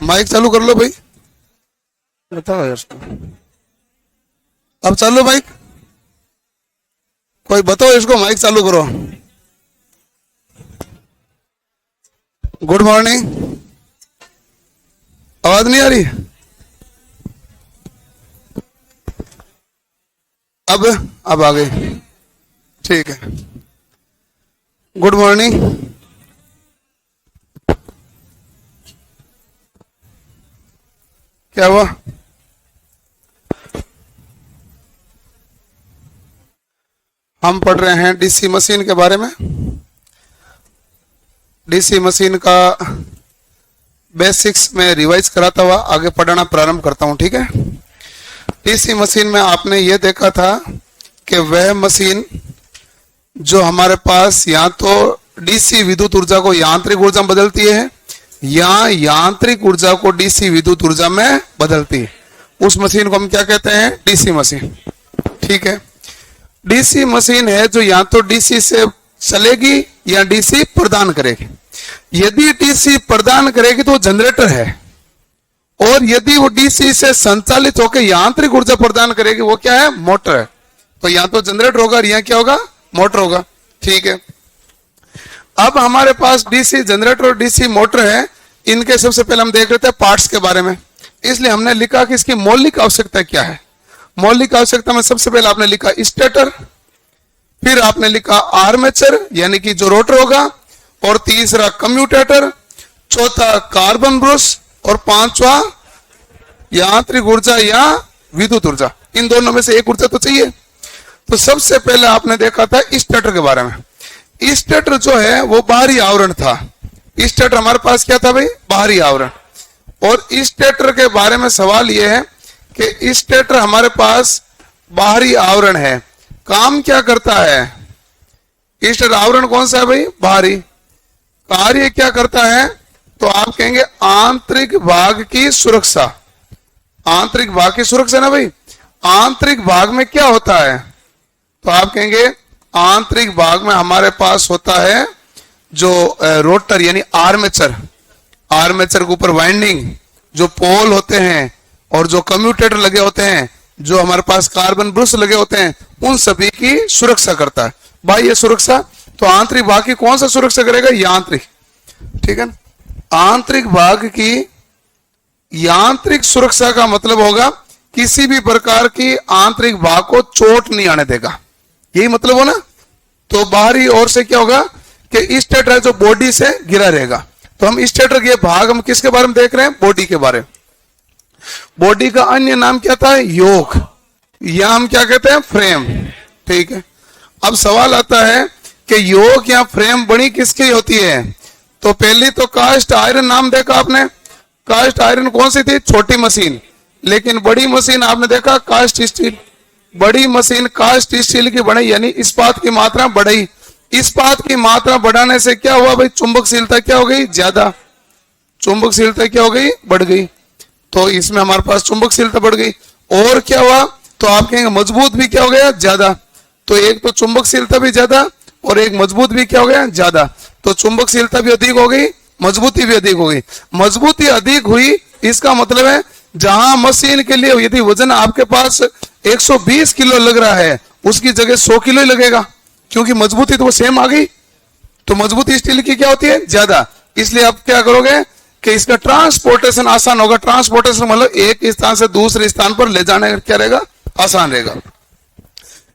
Mic चालू कर लो भाई, बताओ यार इसको। अब चालू माइक, कोई बताओ इसको माइक चालू करो। गुड मॉर्निंग, आवाज नहीं आ रही? अब आ गई, ठीक है। Good morning. क्या हुआ? हम पढ़ रहे हैं डीसी मशीन के बारे में। डीसी मशीन का बेसिक्स में रिवाइज कराता हुआ आगे पढ़ना प्रारंभ करता हूं, ठीक है। डीसी मशीन में आपने ये देखा था कि वह मशीन जो हमारे पास या तो डीसी विद्युत ऊर्जा को यांत्रिक ऊर्जा में बदलती है या यांत्रिक ऊर्जा को डीसी विद्युत ऊर्जा में बदलती है, उस मशीन को हम क्या कहते हैं? डीसी मशीन, ठीक है। डीसी मशीन है जो या तो डीसी से चलेगी या डीसी प्रदान करेगी। यदि डीसी प्रदान करेगी तो जनरेटर है, और यदि वो डीसी से संचालित होकर यांत्रिक ऊर्जा प्रदान करेगी वो क्या है? मोटर है। तो या तो जनरेटर होगा या क्या होगा? मोटर होगा, ठीक है। अब हमारे पास डीसी जनरेटर और डीसी मोटर है। इनके सबसे पहले हम देख लेते हैं पार्ट्स के बारे में। इसलिए हमने लिखा कि इसकी मौलिक आवश्यकता क्या है। मौलिक आवश्यकता में सबसे पहले आपने लिखा स्टेटर, फिर आपने लिखा आर्मेचर यानी कि जो रोटर होगा, और तीसरा कम्यूटेटर, चौथा कार्बन ब्रश, और पांचवा यांत्रिक ऊर्जा या विद्युत ऊर्जा। इन दोनों में से एक ऊर्जा तो चाहिए। तो सबसे पहले आपने देखा था स्टेटर के बारे में। स्टेटर जो है वो बाहरी आवरण था। स्टेटर हमारे पास क्या था भाई? बाहरी आवरण। और स्टेटर के बारे में सवाल यह है कि स्टेटर हमारे पास बाहरी आवरण है, काम क्या करता है? स्टेटर आवरण कौन सा है भाई? बाहरी। कार्य क्या करता है? तो आप कहेंगे आंतरिक भाग की सुरक्षा। आंतरिक भाग की सुरक्षा ना भाई। आंतरिक भाग में क्या होता है? तो आप कहेंगे आंतरिक भाग में हमारे पास होता है जो रोटर यानी आर्मेचर। आर्मेचर के ऊपर वाइंडिंग, जो पोल होते हैं और जो कम्यूटेटर लगे होते हैं, जो हमारे पास कार्बन ब्रश लगे होते हैं, उन सभी की सुरक्षा करता है। बाह्य सुरक्षा। तो आंतरिक भाग की कौन सा सुरक्षा करेगा? यांत्रिक, ठीक है। आंतरिक भाग की यांत्रिक सुरक्षा का मतलब होगा किसी भी प्रकार की आंतरिक भाग को चोट नहीं आने देगा, यही मतलब हो ना। तो बाहरी ओर से क्या होगा कि स्टेटर जो बॉडी से घिरा रहेगा। तो हम स्टेटर के भाग हम किसके बारे में देख रहे हैं? बॉडी के बारे में। बॉडी का अन्य नाम क्या था? योक, या हम क्या कहते हैं? फ्रेम, ठीक है। अब सवाल आता है कि योक या फ्रेम बनी किसकी होती है? तो पहली तो कास्ट आयरन नाम देखा आपने। कास्ट आयरन कौन सी थी? छोटी मशीन। लेकिन बड़ी मशीन आपने देखा कास्ट स्टील। बड़ी मशीन कास्ट स्टील की बढ़ी यानी इस्पात की मात्रा बढ़ी। इस्पात की मात्रा बढ़ाने से क्या हुआ भाई? चुंबकशीलता क्या हो गई? ज्यादा। चुंबकशीलता क्या हो गई? बढ़ गई। तो इसमें हमारे पास चुंबकशीलता बढ़ गई। और क्या हुआ? तो आप कहेंगे मजबूत भी क्या हो गया? ज्यादा। तो एक तो चुंबकशीलता भी ज्यादा और एक मजबूत भी क्या हो गया? ज्यादा। तो चुंबकशीलता भी अधिक हो गई, मजबूती भी अधिक हो गई। मजबूती अधिक हुई इसका मतलब है जहां मशीन के लिए यदि वजन आपके पास 120 किलो लग रहा है उसकी जगह 100 किलो ही लगेगा, क्योंकि मजबूती तो वो सेम आ गई। तो मजबूती स्टील की क्या होती है? ज्यादा। इसलिए आप क्या करोगे कि इसका ट्रांसपोर्टेशन आसान होगा। ट्रांसपोर्टेशन मतलब एक स्थान से दूसरे स्थान पर ले जाने क्या रहेगा? आसान रहेगा।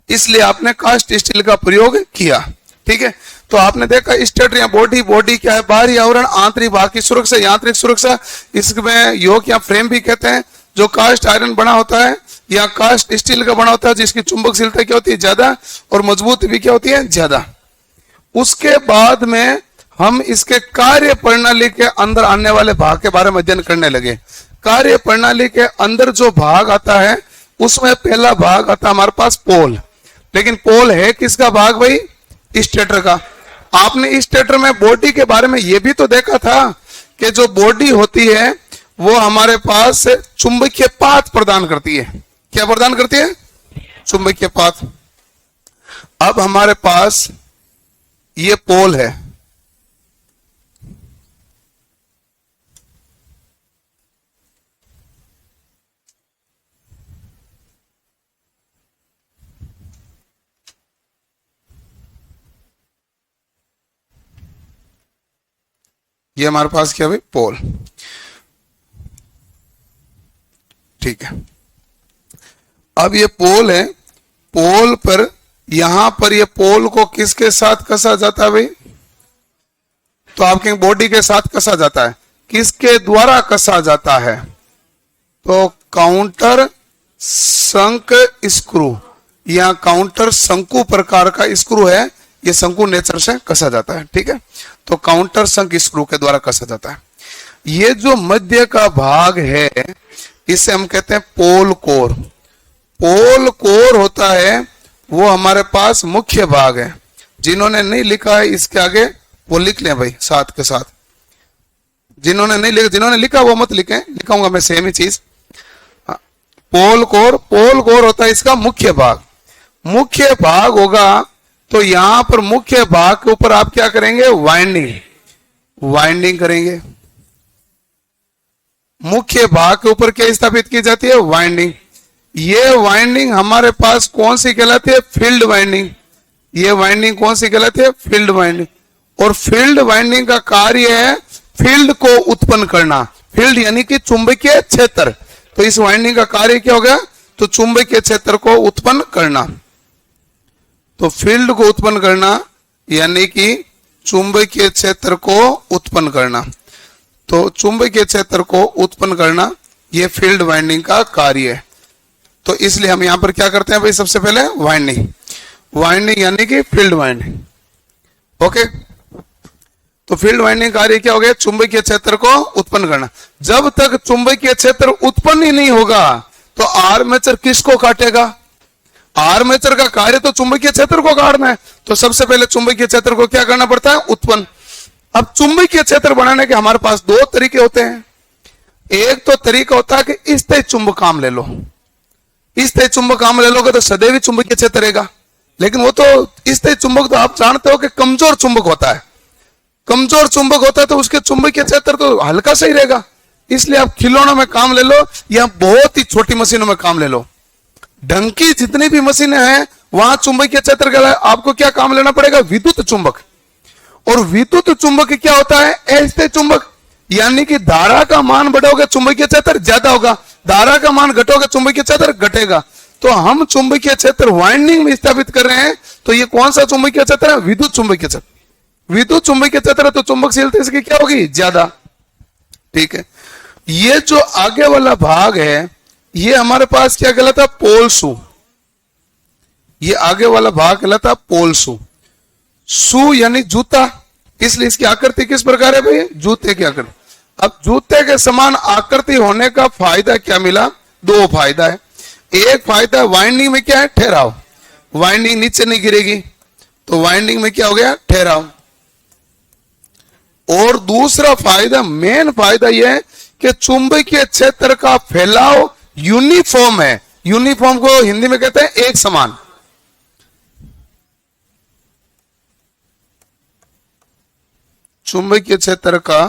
इसलिए आपने कास्ट स्टील का प्रयोग किया, ठीक है। तो आपने देखा स्टेटर या बॉडी। बॉडी क्या है? बाहरी आवरण, आंतरिक भाग की सुरक्षा, यांत्रिक सुरक्षा। इसमें योक या फ्रेम भी कहते हैं, जो कास्ट आयरन बना होता है या कास्ट स्टील का बना होता है, जिसकी चुंबकशीलता क्या होती है? ज्यादा, और मजबूत भी क्या होती है? ज्यादा। उसके बाद में हम इसके कार्य प्रणाली के अंदर आने वाले भाग के बारे में अध्ययन करने लगे। कार्य प्रणाली के अंदर जो भाग आता है उसमें पहला भाग आता है हमारे पास पोल। लेकिन पोल है किसका भाग भाई? स्टेटर का। आपने स्टेटर में बॉडी के बारे में यह भी तो देखा था कि जो बॉडी होती है वो हमारे पास चुंबकीय पाथ प्रदान करती है। क्या प्रदान करती है? चुंबकीय पाथ। अब हमारे पास ये पोल है, ये हमारे पास क्या भाई, पोल। ठीक है, अब ये पोल है, पोल पर यहां पर ये पोल को किसके साथ कसा जाता है भाई, तो आपके बॉडी के साथ कसा जाता है, किसके द्वारा कसा जाता है, तो काउंटर संक स्क्रू या काउंटर शंकु प्रकार का स्क्रू है, ये शंकु नेचर से कसा जाता है। ठीक है, तो काउंटर संक स्क्रू के द्वारा कसा जाता है। ये जो मध्य का भाग है इसे हम कहते हैं पोल कोर। पोल कोर होता है वो हमारे पास मुख्य भाग है। जिन्होंने नहीं लिखा है इसके आगे वो लिख लें भाई साथ के साथ, जिन्होंने नहीं लिखा, जिन्होंने लिखा वो मत लिखें, लिखाऊंगा मैं सेम ही चीज। पोल कोर, पोल कोर होता है इसका मुख्य भाग। मुख्य भाग होगा तो यहां पर मुख्य भाग के ऊपर आप क्या करेंगे, वाइंडिंग, वाइंडिंग करेंगे। मुख्य भाग के ऊपर क्या स्थापित की जाती है, वाइंडिंग। ये वाइंडिंग हमारे पास कौन सी कहलाती है, फील्ड वाइंडिंग। ये वाइंडिंग कौन सी कहलाती है, फील्ड वाइंडिंग। और फील्ड वाइंडिंग का कार्य है फील्ड को उत्पन्न करना। फील्ड यानी कि चुंबकीय क्षेत्र, तो इस वाइंडिंग का कार्य क्या हो गया, तो चुंबकीय क्षेत्र को उत्पन्न करना। तो फील्ड को उत्पन्न करना यानी कि चुंबकीय क्षेत्र को उत्पन्न करना। तो चुंबकीय क्षेत्र को उत्पन्न करना यह फील्ड वाइंडिंग का कार्य है। तो इसलिए हम यहां पर क्या करते हैं भाई, सबसे पहले वाइंडिंग, वाइंडिंग यानी कि फील्ड वाइंडिंग। ओके, तो फील्ड वाइंडिंग कार्य क्या हो गया, चुंबकीय क्षेत्र को उत्पन्न करना। जब तक चुंबकीय क्षेत्र उत्पन्न ही नहीं होगा तो आर्मेचर किसको काटेगा, आर्मेचर का कार्य तो चुंबकीय क्षेत्र को काटना है। तो सबसे पहले चुंबकीय क्षेत्र को क्या करना पड़ता है, उत्पन्न। अब चुंबकीय क्षेत्र बनाने के हमारे पास दो तरीके होते हैं। एक तो तरीका होता है कि स्थायी चुंबक काम ले लो, स्थायी चुंबक काम ले लोगे तो सदैव ही चुंबकीय क्षेत्र रहेगा। लेकिन वो तो स्थायी चुंबक तो आप जानते हो कि कमजोर चुंबक होता है, कमजोर चुंबक होता है तो उसके चुंबकीय क्षेत्र तो हल्का सही रहेगा। इसलिए आप खिलौनों में काम ले लो या बहुत ही छोटी मशीनों में काम ले लो, ढंग की जितनी भी मशीनें हैं वहां चुंबकीय क्षेत्र का आपको क्या काम लेना पड़ेगा, विद्युत चुंबक। और विद्युत चुंबक क्या होता है, अस्थायी चुंबक, यानी कि धारा का मान बढ़ोगे चुंबकीय क्षेत्र ज्यादा होगा, धारा का मान घटोगे चुंबकीय क्षेत्र घटेगा। तो हम चुंबकीय क्षेत्र वाइंडिंग में स्थापित कर रहे हैं, तो ये कौन सा चुंबकीय क्षेत्र है, विद्युत चुंबकीय क्षेत्र। विद्युत चुंबकीय क्षेत्र तो चुंबकशीलता इसकी क्या होगी, ज्यादा। ठीक है, ये जो आगे वाला भाग है ये हमारे पास क्या कहलाता है, पोल शू। ये आगे वाला भाग कहलाता है पोल शू। शू यानी जूता, इसलिए इसकी आकृति किस प्रकार है भाई, जूते की आकृति। अब जूते के समान आकृति होने का फायदा क्या मिला, दो फायदा है। एक फायदा वाइंडिंग में क्या है, ठहराव, वाइंडिंग नीचे नहीं गिरेगी, तो वाइंडिंग में क्या हो गया, ठहराव। और दूसरा फायदा, मेन फायदा यह है कि चुंबकीय क्षेत्र का फैलाव यूनिफॉर्म है। यूनिफॉर्म को हिंदी में कहते हैं एक समान। चुंबकीय क्षेत्र का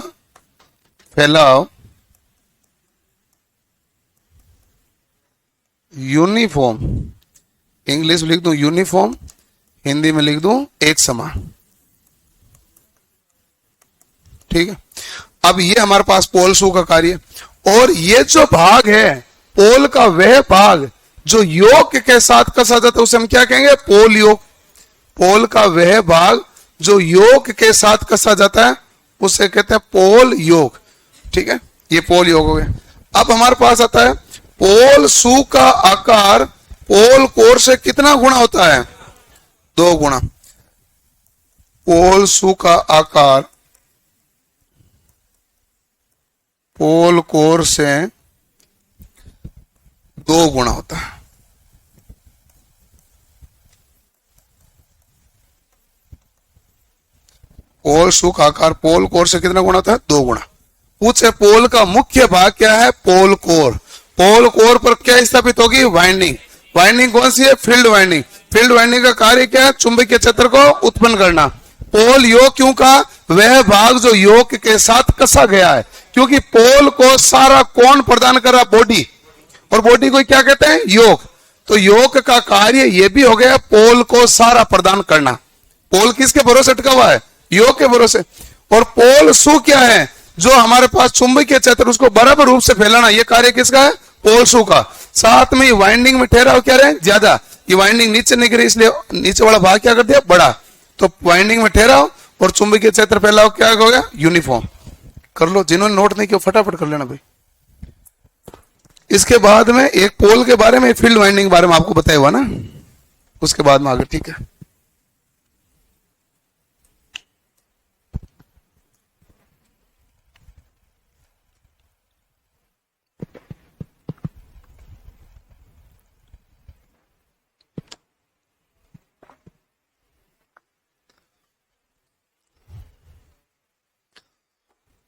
फैलाव यूनिफॉर्म, इंग्लिश में लिख दूं यूनिफॉर्म, हिंदी में लिख दूं एक समान। ठीक है, अब ये हमारे पास पोल शू का कार्य। और ये जो भाग है पोल का, वह भाग जो योक के साथ कसा जाता है उसे हम क्या कहेंगे, पोल योक। पोल का वह भाग जो योक के साथ कसा जाता है उसे कहते हैं पोल योक। ठीक है, ये पोल योक हो गया। अब हमारे पास आता है पोल शू का आकार पोल कोर से कितना गुना होता है, 2 गुना। पोल शू का आकार पोल कोर से 2 गुना होता है। पोल शू का आकार पोल कोर से कितना गुना होता है, 2 गुना। पूछे पोल का मुख्य भाग क्या है, पोल कोर। पोल कोर पर क्या स्थापित होगी, वाइंडिंग। वाइंडिंग कौन सी है, फील्ड वाइंडिंग। फील्ड वाइंडिंग का कार्य क्या है, चुंबकीय क्षेत्र को उत्पन्न करना। पोल योक क्यों कहा, वह भाग जो योक के साथ कसा गया है, क्योंकि पोल को सारा कौन प्रदान कर रहा, बॉडी, और बॉडी को क्या कहते हैं, योक। तो योक का कार्य यह भी हो गया पोल को सारा प्रदान करना। पोल किसके भरोसे टिका हुआ है, योग के भरोसे। और पोल सु क्या है, जो हमारे पास चुंबकीय क्षेत्र उसको बराबर रूप से फैलाना, ये कार्य किसका है, पोल सु का। साथ में वाइंडिंग में ठहराव क्या रहे, ज्यादा, ये वाइंडिंग नीचे नहीं गिरी इसलिए नीचे वाला भाग क्या कर दिया, बड़ा, तो वाइंडिंग में ठहराव और चुंबकीय क्षेत्र फैलाव क्या हो गया, यूनिफॉर्म। कर लो, जिन्होंने नोट नहीं किया फटाफट कर लेना भाई। इसके बाद में एक पोल के बारे में, फील्ड वाइंडिंग के बारे में आपको बताया हुआ ना, उसके बाद में आगे, ठीक है।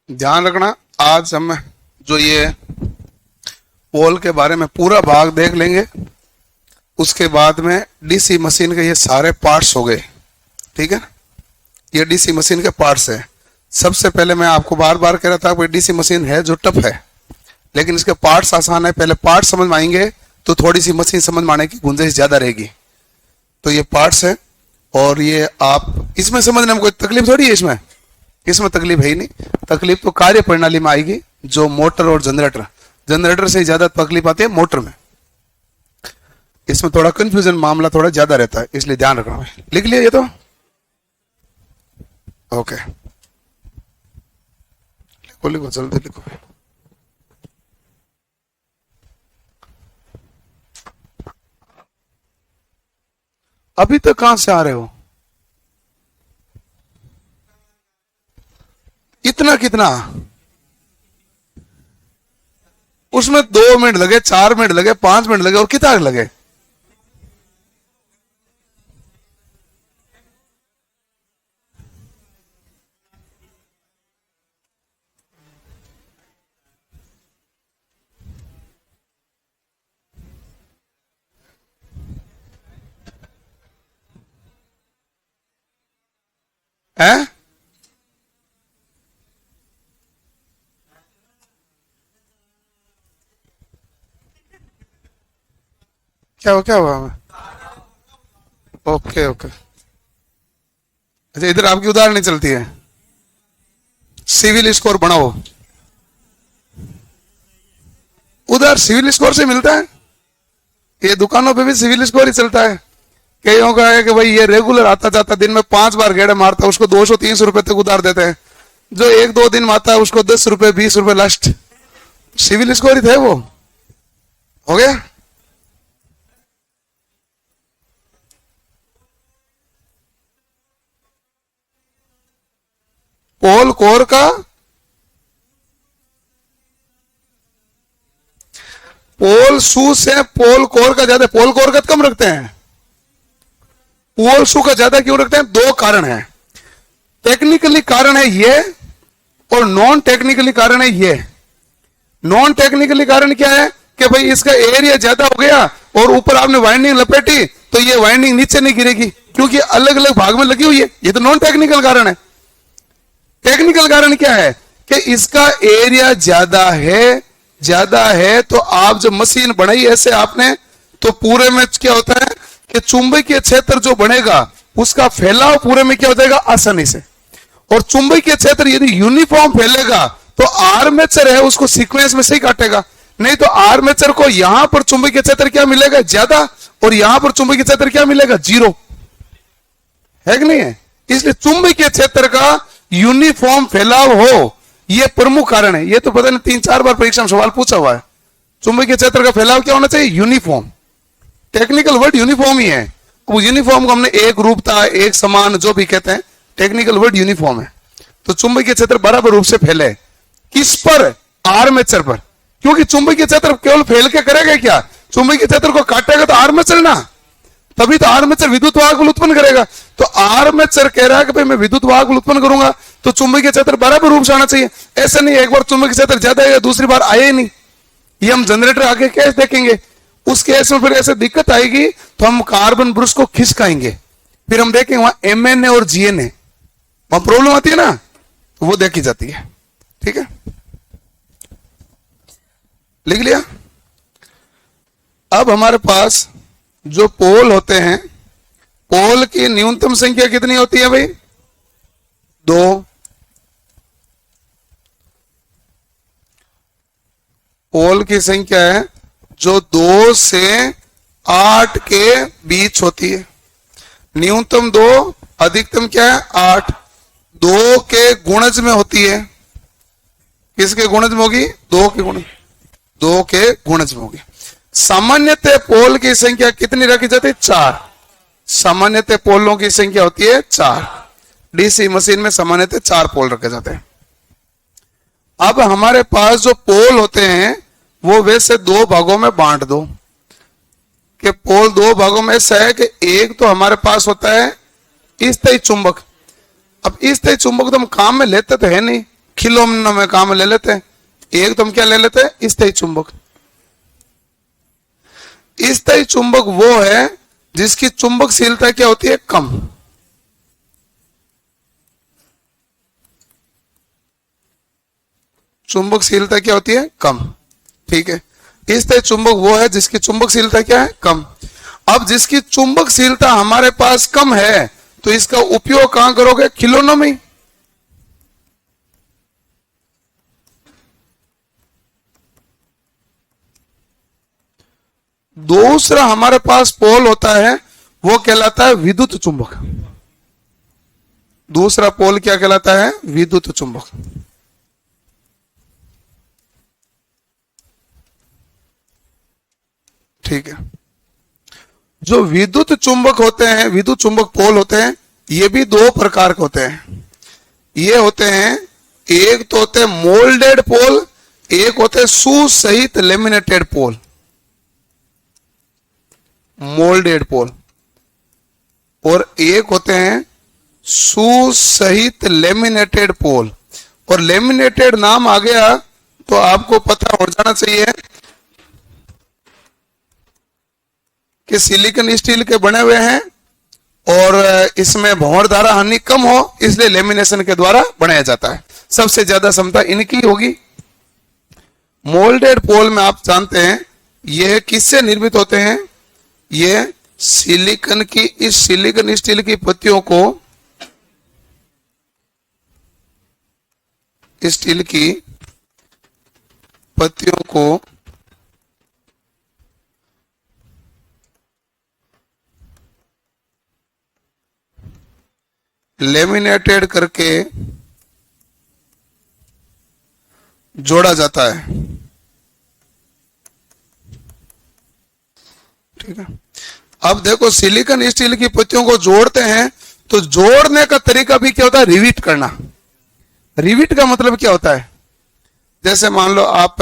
ध्यान रखना, आज हम जो ये पोल के बारे में पूरा भाग देख लेंगे, उसके बाद में डीसी मशीन के ये सारे पार्ट्स हो गए, ठीक है। ये डीसी मशीन के पार्ट्स है। सबसे पहले मैं आपको बार बार कह रहा था कि डीसी मशीन है जो टफ है, लेकिन इसके पार्ट्स आसान है। पहले पार्ट समझ में आएंगे तो थोड़ी सी मशीन समझ में आने की गुंजाइश ज्यादा रहेगी। तो ये पार्ट्स है और ये आप इसमें समझने में कोई तकलीफ थोड़ी है, इसमें तकलीफ है ही नहीं। तकलीफ तो कार्य प्रणाली में आएगी, जो मोटर और जनरेटर से ज्यादा तकलीफ आती है मोटर में। इसमें थोड़ा कंफ्यूजन मामला थोड़ा ज्यादा रहता है, इसलिए ध्यान रखना है। लिख लिया ये तो, ओके, लिखो लिखो जल्दी लिखो। अभी तक कहां से आ रहे हो, इतना कितना, उसमें 2 मिनट लगे, 4 मिनट लगे, 5 मिनट लगे और कितना लगे, हैं? क्या हुआ हमें? ओके ओके, अच्छा इधर आपकी उधार नहीं चलती है, सिविल स्कोर बनाओ। उधार सिविल स्कोर से मिलता है, ये दुकानों पे भी सिविल स्कोर ही चलता है। कईयों का है कि भाई ये रेगुलर आता जाता, दिन में 5 बार गेड़े मारता है, उसको 200-300 रुपए तक उधार देते हैं। जो 1-2 दिन में आता है उसको 10 रुपए 20 रुपए लास्ट। सिविल स्कोर ही थे वो, हो गया। पोल कोर का, पोल सू से पोल कोर का ज्यादा, पोल कोर का कम रखते हैं, पोल सू का ज्यादा क्यों रखते हैं? 2 कारण है। टेक्निकली कारण है ये और नॉन टेक्निकली कारण है ये। नॉन टेक्निकली कारण क्या है कि भाई इसका एरिया ज्यादा हो गया और ऊपर आपने वाइंडिंग लपेटी तो ये वाइंडिंग नीचे नहीं गिरेगी क्योंकि अलग अलग भाग में लगी हुई है। ये तो नॉन टेक्निकल कारण है। टेक्निकल कारण क्या है कि इसका एरिया ज्यादा है तो आप जब मशीन बनाई ऐसे आपने, तो पूरे में क्या होता है कि चुंबकीय क्षेत्र जो बनेगा उसका फैलाव पूरे में क्या हो जाएगा, आसानी से। और चुंबकीय क्षेत्र यदि यूनिफॉर्म फैलेगा तो आर्मेचर है उसको सीक्वेंस में सही काटेगा, नहीं तो आर्मेचर को यहां पर चुंबकीय क्षेत्र क्या मिलेगा, ज्यादा, और यहां पर चुंबकीय क्षेत्र क्या मिलेगा, 0 है कि नहीं है। इसलिए चुंबकीय क्षेत्र का यूनिफॉर्म फैलाव हो, यह प्रमुख कारण है। यह तो पता नहीं 3-4 बार परीक्षा में सवाल पूछा हुआ है। चुंबकीय क्षेत्र का फैलाव क्या होना चाहिए, यूनिफॉर्म। टेक्निकल वर्ड यूनिफॉर्म ही है। वो यूनिफॉर्म को हमने एक रूपता, एक समान जो भी कहते हैं, टेक्निकल वर्ड यूनिफॉर्म है। तो चुंबकीय क्षेत्र बराबर रूप से फैले, किस पर, आर्मेचर पर। क्योंकि चुंबकीय क्षेत्र केवल फैल के करेगा क्या, चुंबकीय क्षेत्र को काटेगा तो आर्मेचर ना, तभी तो आर्मेचर विद्युत वाहक बल उत्पन्न करेगा। तो आर्मेचर कह रहा है कि भाई मैं विद्युत वाहक बल उत्पन्न करूंगा तो चुंबकीय क्षेत्र बराबर रूप से आना चाहिए। ऐसा नहीं एक बार चुंबकीय क्षेत्र ज्यादा है दूसरी बार आए ही नहीं। ये हम जनरेटर आगे केस देखेंगे, उस केस में फिर ऐसे दिक्कत आएगी तो हम कार्बन ब्रश को खिसकाएंगे, फिर हम देखेंगे वहां MNA और GNA वहां प्रॉब्लम आती है ना, तो वो देखी जाती है। ठीक है, लिख लिया। अब हमारे पास जो पोल होते हैं, पोल की न्यूनतम संख्या कितनी होती है भाई, 2। पोल की संख्या है जो 2 से 8 के बीच होती है। न्यूनतम 2, अधिकतम क्या है 8। 2 के गुणज में होती है। किसके गुणज में होगी? 2 के गुणज, 2 के गुणज में होगी। सामान्यतः पोल की संख्या कितनी रखी जाती है? 4। सामान्यतः पोलों की संख्या होती है 4। डीसी मशीन में सामान्यतः 4 पोल रखे जाते हैं। अब हमारे पास जो पोल होते हैं वो वैसे 2 भागों में बांट दो कि पोल 2 भागों में ऐसा है कि एक तो हमारे पास होता है स्थायी चुंबक। अब स्थायी चुंबक तो हम काम में लेते तो है नहीं, खिलौनों में काम में ले लेते हैं। एक तो हम क्या ले लेते हैं? स्थायी चुंबक। स्थायी चुंबक वो है जिसकी चुंबकशीलता क्या होती है? कम। चुंबकशीलता क्या होती है? कम। ठीक है, स्थायी चुंबक वो है जिसकी चुंबकशीलता क्या है? कम। अब जिसकी चुंबकशीलता हमारे पास कम है तो इसका उपयोग कहां करोगे? खिलौनों में। दूसरा हमारे पास पोल होता है वो कहलाता है विद्युत चुंबक। दूसरा पोल क्या कहलाता है? विद्युत चुंबक। ठीक है, जो विद्युत चुंबक होते हैं, विद्युत चुंबक पोल होते हैं, ये भी 2 प्रकार के होते हैं। ये होते हैं, एक तो होते हैं मोल्डेड पोल, एक होते हैं सुसहित लेमिनेटेड पोल। मोल्डेड पोल और एक होते हैं सुसहित लेमिनेटेड पोल। और लेमिनेटेड नाम आ गया तो आपको पता हो जाना चाहिए कि सिलिकॉन स्टील के बने हुए हैं और इसमें भंवर धारा हानि कम हो, इसलिए लेमिनेशन के द्वारा बनाया जाता है। सबसे ज्यादा क्षमता इनकी होगी। मोल्डेड पोल में आप जानते हैं यह किससे निर्मित होते हैं? ये सिलिकॉन की, इस सिलिकॉन स्टील की पत्तियों को, स्टील की पत्तियों को लेमिनेटेड करके जोड़ा जाता है। ठीक है, अब देखो सिलिकॉन स्टील की पत्तियों को जोड़ते हैं तो जोड़ने का तरीका भी क्या होता है? रिविट करना। रिविट का मतलब क्या होता है? जैसे मान लो आप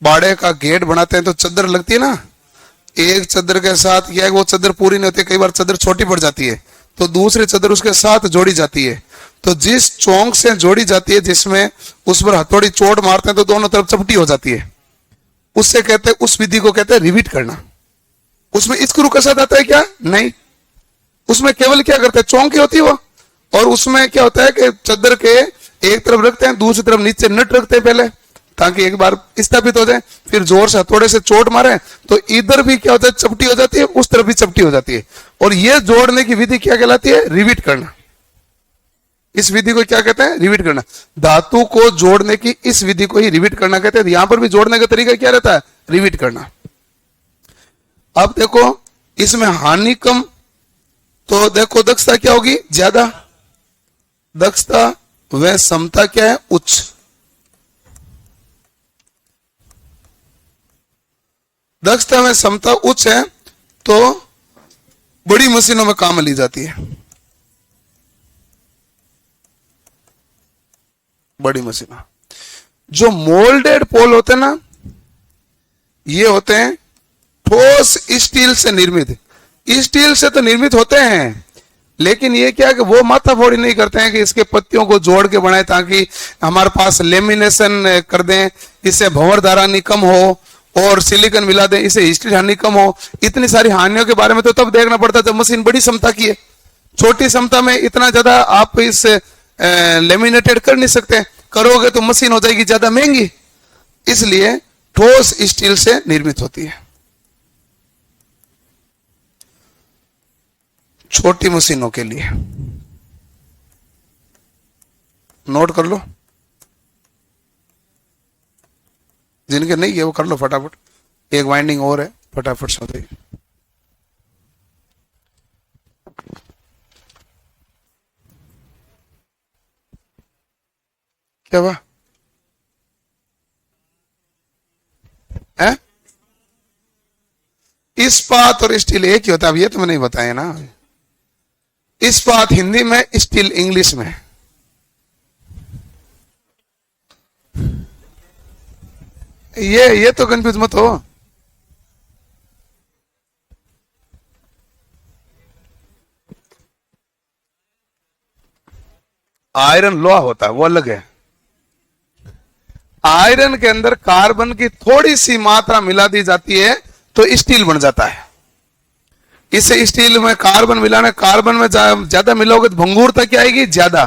बाड़े का गेट बनाते हैं तो चद्दर लगती है ना, एक चद्दर के साथ क्या है, वो चद्दर पूरी नहीं होती, कई बार चद्दर छोटी पड़ जाती है तो दूसरी चद्दर उसके साथ जोड़ी जाती है। तो जिस चौंक से जोड़ी जाती है, जिसमें उस पर हथौड़ी चोट मारते हैं तो दोनों तरफ चपटी हो जाती है, उससे कहते हैं, उस विधि को कहते हैं रिविट करना। उसमें स्क्रू के साथ आता है क्या? नहीं, उसमें केवल क्या करते हैं? चौंकी होती है वो, और उसमें क्या होता है कि चद्दर के एक तरफ रखते हैं, दूसरी तरफ नीचे नट रखते हैं पहले, ताकि एक बार स्थापित हो जाए, फिर जोर से हथौड़े से चोट मारे तो इधर भी क्या होता है? चपटी हो जाती है, उस तरफ भी चपटी हो जाती है। और ये जोड़ने की विधि क्या कहलाती है? रिविट करना। इस विधि को क्या कहते हैं? रिविट करना। धातु को जोड़ने की इस विधि को ही रिविट करना कहते हैं। यहां पर भी जोड़ने का तरीका क्या रहता है? रिविट करना। अब देखो इसमें हानि कम, तो देखो दक्षता क्या होगी? ज्यादा। दक्षता व क्षमता क्या है? उच्च। दक्षता में क्षमता उच्च है तो बड़ी मशीनों में काम ली जाती है। बड़ी मशीन जो मोल्डेड पोल होते हैं ना, ये होते हैं ठोस स्टील से निर्मित। स्टील से तो निर्मित होते हैं, लेकिन ये क्या है कि वो माथाफोड़ी नहीं करते हैं कि इसके पत्तियों को जोड़ के बनाए ताकि हमारे पास लेमिनेशन कर दें, इससे भंवर धारा हानि कम हो, और सिलिकॉन मिला दें, इससे हिस्ट्री हानि कम हो। इतनी सारी हानियों के बारे में तो तब देखना पड़ता जब मशीन बड़ी क्षमता की है। छोटी क्षमता में इतना ज्यादा आप इस लेमिनेटेड कर नहीं सकते, करोगे तो मशीन हो जाएगी ज्यादा महंगी, इसलिए ठोस स्टील से निर्मित होती है। छोटी मशीनों के लिए नोट कर लो, जिनके नहीं है वो कर लो फटाफट, एक वाइंडिंग और है, फटाफट से हो जाएगी। क्या हुआ है? इस्पात और स्टील एक ही होता है, अब ये तो मैंने नहीं बताया ना। इस्पात हिंदी में, स्टील इंग्लिश में। ये तो कंफ्यूज मत हो। आयरन लोहा होता है, वो अलग है। आयरन के अंदर कार्बन की थोड़ी सी मात्रा मिला दी जाती है तो स्टील बन जाता है। इसे स्टील में कार्बन मिलाना, कार्बन में ज्यादा मिलोगे तो भंगुरता क्या आएगी? ज्यादा।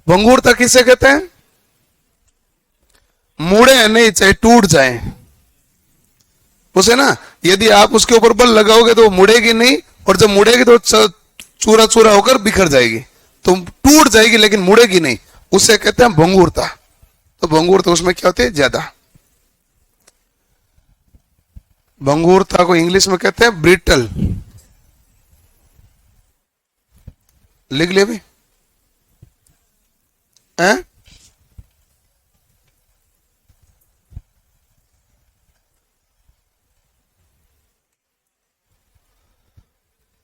भंगुरता किसे कहते हैं? मुड़े नहीं, चाहे टूट जाए उसे ना, यदि आप उसके ऊपर बल लगाओगे तो वो मुड़ेगी नहीं, और जब मुड़ेगी तो चूरा चूरा होकर बिखर जाएगी, तो टूट जाएगी लेकिन मुड़ेगी नहीं, उसे कहते हैं भंगुरता। तो भंगुरता उसमें क्या होती है? ज्यादा। भंगुरता को इंग्लिश में कहते हैं ब्रिटल। लिख ले भी है?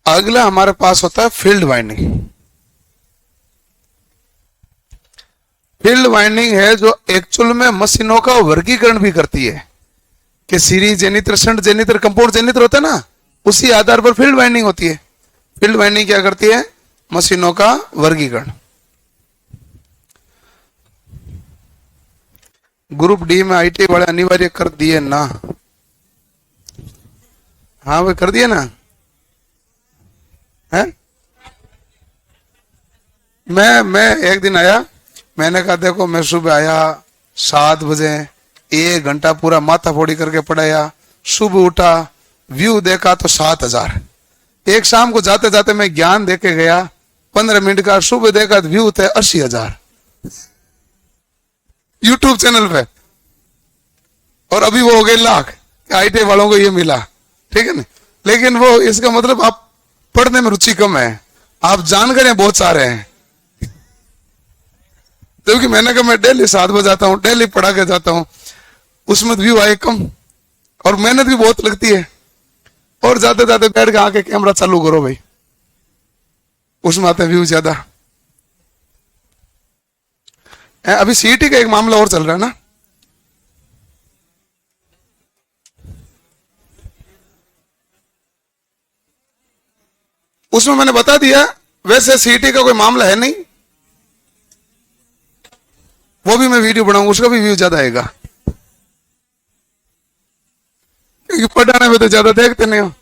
अगला हमारे पास होता है फील्ड वाइंडिंग। फील्ड वाइंडिंग है जो एक्चुअल में मशीनों का वर्गीकरण भी करती है, कि सीरीज जेनित्र, शंट जेनित्र, कंपाउंड जेनित्र होता है ना, उसी आधार पर फील्ड वाइंडिंग होती है। फील्ड वाइंडिंग क्या करती है? मशीनों का वर्गीकरण। ग्रुप डी में आईटी वाले अनिवार्य कर दिए ना? हाँ वो कर दिए ना है? मैं एक दिन आया, मैंने कहा देखो मैं सुबह आया 7 बजे, 1 घंटा पूरा माथा फोड़ी करके पढ़ाया, सुबह उठा, व्यू देखा तो 7000। एक शाम को जाते जाते मैं ज्ञान देके गया 15 मिनट का, सुबह देखा तो व्यू थे 80,000 यूट्यूब चैनल पे, और अभी वो हो गए लाख। आईटी वालों को ये मिला, ठीक है ना। लेकिन वो इसका मतलब आप पढ़ने में रुचि कम है, आप जानकारियां बहुत सारे हैं। क्योंकि मैंने कहा मैं डेली 7 बजे आता हूँ, डेली पढ़ा के जाता हूँ, उसमें व्यू आए कम और मेहनत भी बहुत लगती है, और जाते जाते बैठ के आके कैमरा चालू करो भाई, उसमें आते व्यू ज्यादा। अभी सीईटी का एक मामला और चल रहा है ना, उसमें मैंने बता दिया। वैसे सीईटी का कोई मामला है नहीं, वो भी मैं वीडियो बनाऊंगा, उसका भी व्यू ज्यादा आएगा, क्योंकि पढ़ाने में तो ज्यादा देखते नहीं हो।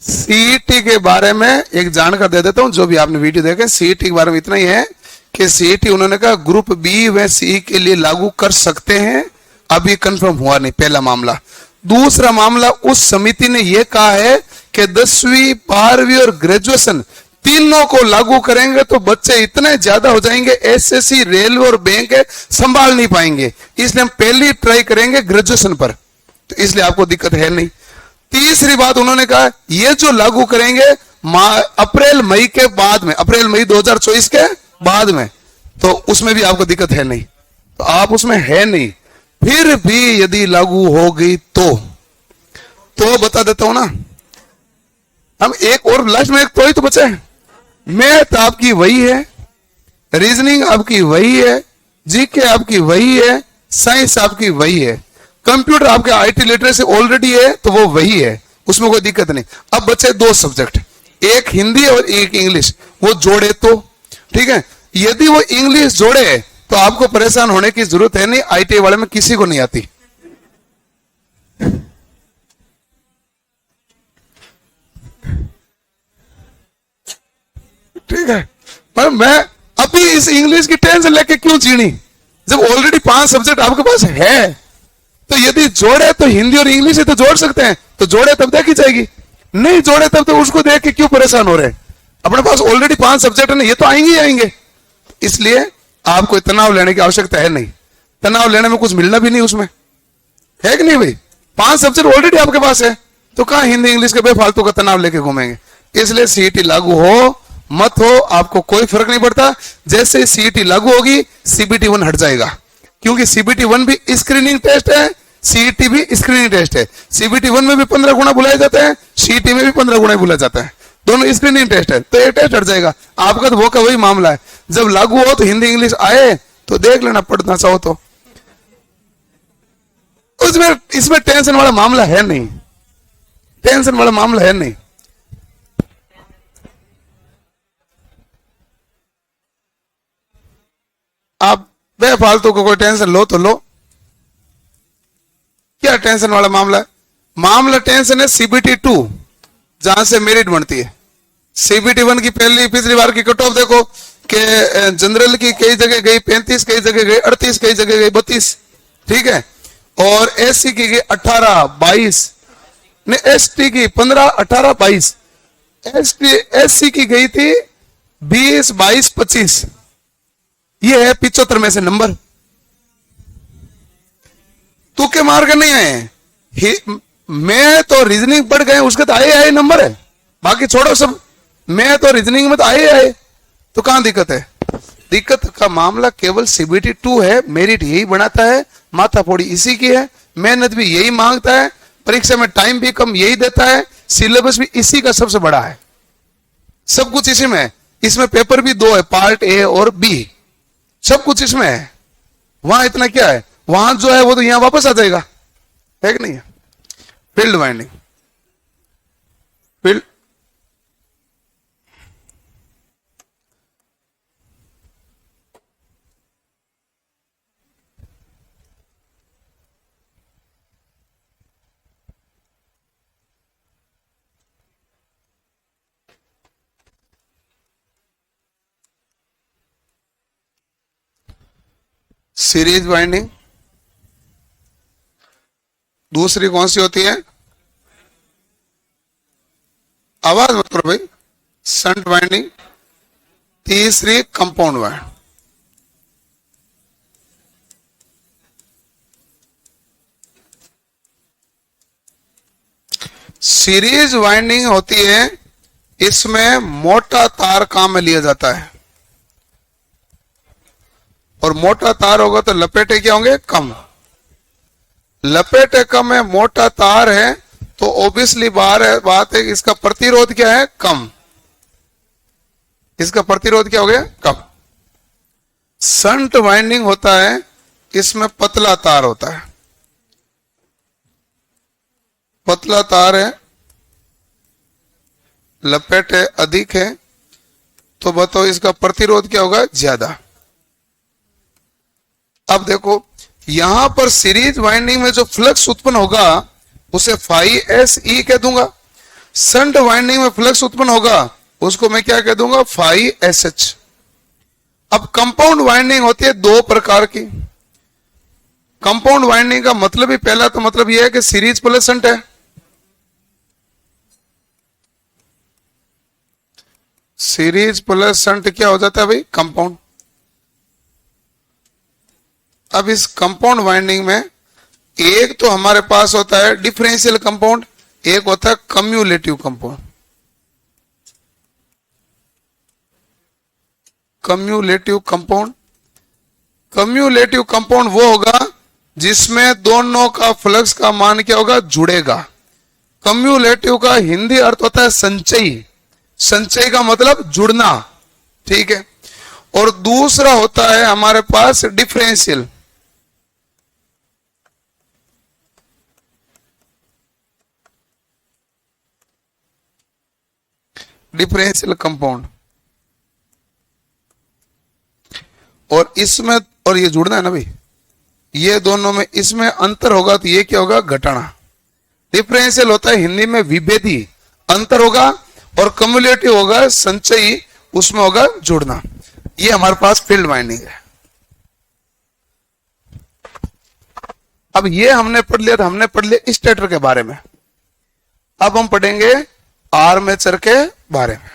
सीईटी के बारे में एक जानकारी दे देता हूं, जो भी आपने वीडियो देखे। सीईटी के बारे में इतना ही है कि सीईटी उन्होंने कहा ग्रुप बी व सी के लिए लागू कर सकते हैं, अभी कंफर्म हुआ नहीं, पहला मामला। दूसरा मामला, उस समिति ने यह कहा है कि 10वीं 12वीं और ग्रेजुएशन तीनों को लागू करेंगे तो बच्चे इतने ज्यादा हो जाएंगे, एसएससी, रेलवे और बैंक संभाल नहीं पाएंगे, इसलिए हम पहली ट्राई करेंगे ग्रेजुएशन पर, तो इसलिए आपको दिक्कत है नहीं। तीसरी बात उन्होंने कहा, ये जो लागू करेंगे अप्रैल मई के बाद में, अप्रैल मई 2024 के बाद में, तो उसमें भी आपको दिक्कत है नहीं, तो आप उसमें है नहीं। फिर भी यदि लागू हो गई तो बता देता हूं ना, हम एक और लास्ट में एक तो ही तो बचे। मैथ आपकी वही है, रीजनिंग आपकी वही है, जीके आपकी वही है, साइंस आपकी वही है, कंप्यूटर आपके आईटी लिटरेसी ऑलरेडी है तो वो वही है, उसमें कोई दिक्कत नहीं। अब बचे 2 सब्जेक्ट, एक हिंदी और एक इंग्लिश, वो जोड़े तो ठीक है। यदि वो इंग्लिश जोड़े तो आपको परेशान होने की जरूरत है नहीं, आईटी वाले में किसी को नहीं आती। ठीक है, पर मैं अभी इस इंग्लिश की टेंशन लेके क्यों जीनी, जब ऑलरेडी 5 सब्जेक्ट आपके पास है। तो यदि जोड़े तो हिंदी और इंग्लिश ही तो जोड़ सकते हैं, तो जोड़े तब देखी जाएगी, नहीं जोड़े तब तो उसको देख के क्यों परेशान हो रहे हैं। अपने पास ऑलरेडी 5 सब्जेक्ट है, ये तो आएंगे ही आएंगे, इसलिए आपको तनाव लेने की आवश्यकता है नहीं। तनाव लेने में कुछ मिलना भी नहीं उसमें, है कि नहीं भाई? 5 सब्जेक्ट ऑलरेडी आपके पास है, तो कहां हिंदी इंग्लिश के बेफालतू का तनाव लेके घूमेंगे? इसलिए सीईटी लागू हो मत हो आपको कोई फर्क नहीं पड़ता। जैसे सीईटी लागू होगी सीबीटी 1 हट जाएगा, क्योंकि सीबीटी 1 भी स्क्रीनिंग टेस्ट है, सीईटी भी स्क्रीनिंग टेस्ट है। सीबीटी 1 में भी 15 गुना बुलाए जाते हैं, सीईटी में भी 15 गुना बुलाया जाता है, दोनों स्क्रीनिंग टेस्ट है, तो एक टेस्ट हट जाएगा आपका। तो वो का वही मामला है, जब लागू हो तो हिंदी इंग्लिश आए तो देख लेना, पढ़ना चाहो तो। उसमें इसमें टेंशन वाला मामला है नहीं, टेंशन वाला मामला है नहीं। आप बेफालतू को कोई टेंशन लो तो लो, क्या टेंशन वाला मामला है? मामला टेंशन है सीबीटी 2 जहां से मेरिट बनती है। सीबीटी 1 की पिछली बार की कट ऑफ देखो कि जनरल की कई जगह गई 35, कई जगह गई 38, कई जगह गई 32, ठीक है। और एससी की गई 18, 22, ने एसटी की 15, 18, 22, एससी की गई थी 20, 22, 25। ये है 75 में से नंबर, तुक्के मार के नहीं आए। मैं तो रीजनिंग पढ़ गए, उसके तो आए नंबर है, बाकी छोड़ो सब। मैं तो रीजनिंग में तो आए, तो कहां दिक्कत है? दिक्कत का मामला केवल सीबीटी 2 है। मेरिट यही बनाता है, माथाफोड़ी इसी की है, मेहनत भी यही मांगता है, परीक्षा में टाइम भी कम यही देता है, सिलेबस भी इसी का सबसे बड़ा है, सब कुछ इसी में है। इसमें पेपर भी 2 है, पार्ट ए और बी, सब कुछ इसमें है। वहां इतना क्या है, वहां जो है वो तो यहां वापस आ जाएगा, है कि नहीं? Field winding, field series winding दूसरी कौन सी होती है? आवाज मत करो भाई। शंट वाइंडिंग, तीसरी कंपाउंड वाइंड। सीरीज वाइंडिंग होती है, इसमें मोटा तार काम में लिया जाता है, और मोटा तार होगा तो लपेटे क्या होंगे? कम। लपेटे कम है, मोटा तार है, तो ऑब्वियसली बात है इसका प्रतिरोध क्या है? कम। इसका प्रतिरोध क्या हो गया? कम। शंट वाइंडिंग होता है, इसमें पतला तार होता है, पतला तार है, लपेटे अधिक है, तो बताओ इसका प्रतिरोध क्या होगा? ज्यादा। अब देखो यहां पर सीरीज वाइंडिंग में जो फ्लक्स उत्पन्न होगा उसे फाई एस ई कह दूंगा, शंट वाइंडिंग में फ्लक्स उत्पन्न होगा उसको मैं क्या कह दूंगा? Phi S H. अब कंपाउंड वाइंडिंग होती है 2 प्रकार की। कंपाउंड वाइंडिंग का मतलब ही, पहला तो मतलब यह है कि सीरीज प्लस शंट है। सीरीज प्लस शंट क्या हो जाता है भाई? कंपाउंड। अब इस कंपाउंड वाइंडिंग में एक तो हमारे पास होता है डिफरेंशियल कंपाउंड, एक होता है cumulative compound. Cumulative compound, cumulative compound वो होगा जिसमें दोनों का फ्लक्स का मान क्या होगा? जुड़ेगा। कम्युलेटिव का हिंदी अर्थ होता है संचयी, संचय का मतलब जुड़ना, ठीक है। और दूसरा होता है हमारे पास डिफरेंशियल। डिफरेंशियल कंपाउंड, और इसमें, और ये जुड़ना है ना भाई, ये दोनों में इसमें अंतर होगा तो ये क्या होगा? घटाना। डिफरेंशियल होता है हिंदी में विभेदी, अंतर होगा, और कम्युलेटिव होगा संचयी, उसमें होगा जुड़ना। ये हमारे पास फील्ड वाइंडिंग है। अब ये हमने पढ़ लिया, तो हमने पढ़ लिया स्टेटर के बारे में। अब हम पढ़ेंगे आर्मेचर के बारे में।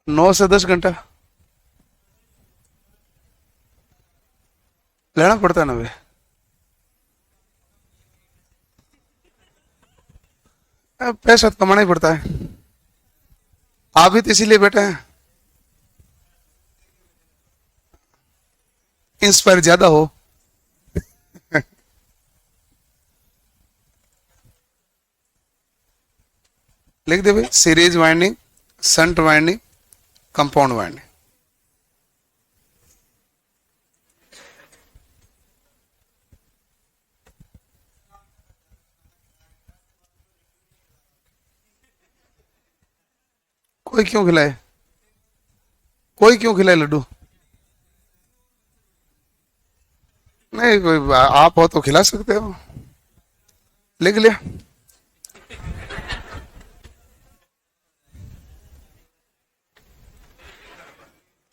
9 से 10 घंटा लेना पड़ता है ना भाई। पैसा तो कमाना ही पड़ता है। आप भी तो इसीलिए बैठे हैं, इंस्पायर ज्यादा हो। लिख दे भाई, series winding, shunt winding, compound winding. कोई क्यों खिलाए, कोई क्यों खिलाए लड्डू? नहीं, कोई आप हो तो खिला सकते हो। लिख लिया।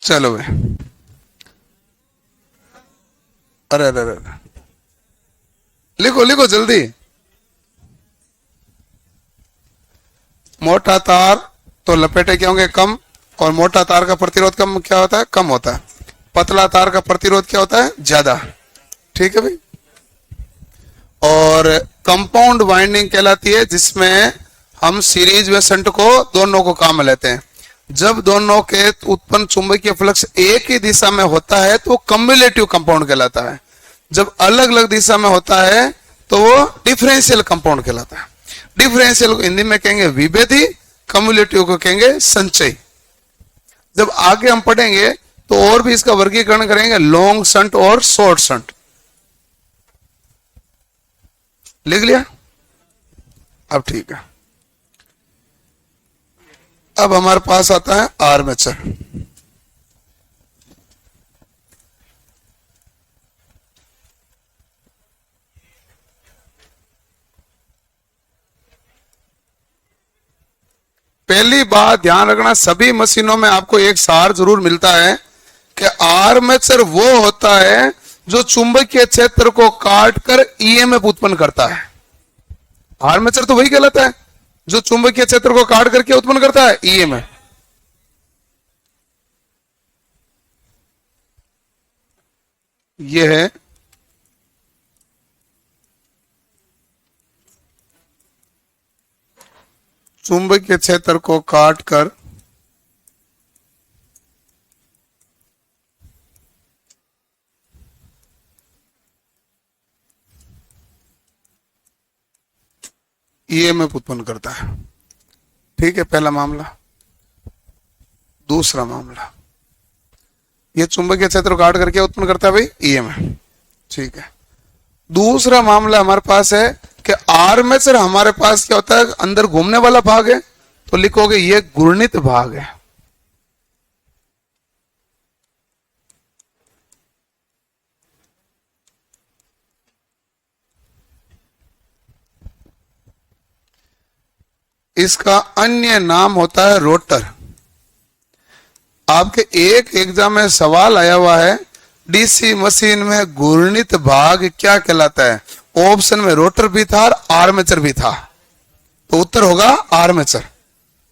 चलो भाई, अरे अरे अरे, लिखो लिखो जल्दी। मोटा तार तो लपेटे क्या होंगे, कम, और मोटा तार का प्रतिरोध कम क्या होता है, कम होता है। पतला तार का प्रतिरोध क्या होता है, ज्यादा। ठीक है भाई। और कंपाउंड वाइंडिंग कहलाती है जिसमें हम सीरीज व शंट को दोनों को काम में लेते हैं। जब दोनों के उत्पन्न चुंबकीय फ्लक्स एक ही दिशा में होता है तो वो कम्युलेटिव कंपाउंड कहलाता है। जब अलग अलग दिशा में होता है तो वो डिफरेंशियल कंपाउंड कहलाता है। डिफरेंशियल को हिंदी में कहेंगे विभेदी, कम्युलेटिव को कहेंगे संचयी। जब आगे हम पढ़ेंगे तो और भी इसका वर्गीकरण करेंगे, लॉन्ग शंट और शॉर्ट शंट। लिख लिया? अब ठीक है। अब हमारे पास आता है आर्मेचर। पहली बात ध्यान रखना, सभी मशीनों में आपको एक सार जरूर मिलता है कि आर्मेचर वो होता है जो चुंबकीय क्षेत्र को काटकर ईएमएफ उत्पन्न करता है। आर्मेचर तो वही कहलाता है जो चुंबकीय क्षेत्र को काट करके उत्पन्न करता है ईएमएफ। यह है चुंबकीय क्षेत्र को काटकर ईएमएफ उत्पन्न करता है। ठीक है, पहला मामला। दूसरा मामला, ये चुंबकीय क्षेत्र को काट करके उत्पन्न करता है भाई ईएमएफ। ठीक है। दूसरा मामला हमारे पास है कि आर्मेचर हमारे पास क्या होता है, अंदर घूमने वाला भाग है, तो लिखोगे ये घूर्णित भाग है। इसका अन्य नाम होता है रोटर। आपके एक एग्जाम में सवाल आया हुआ है, डीसी मशीन में घूर्णित भाग क्या कहलाता है? ऑप्शन में रोटर भी था और आर्मेचर भी था, तो उत्तर होगा आर्मेचर।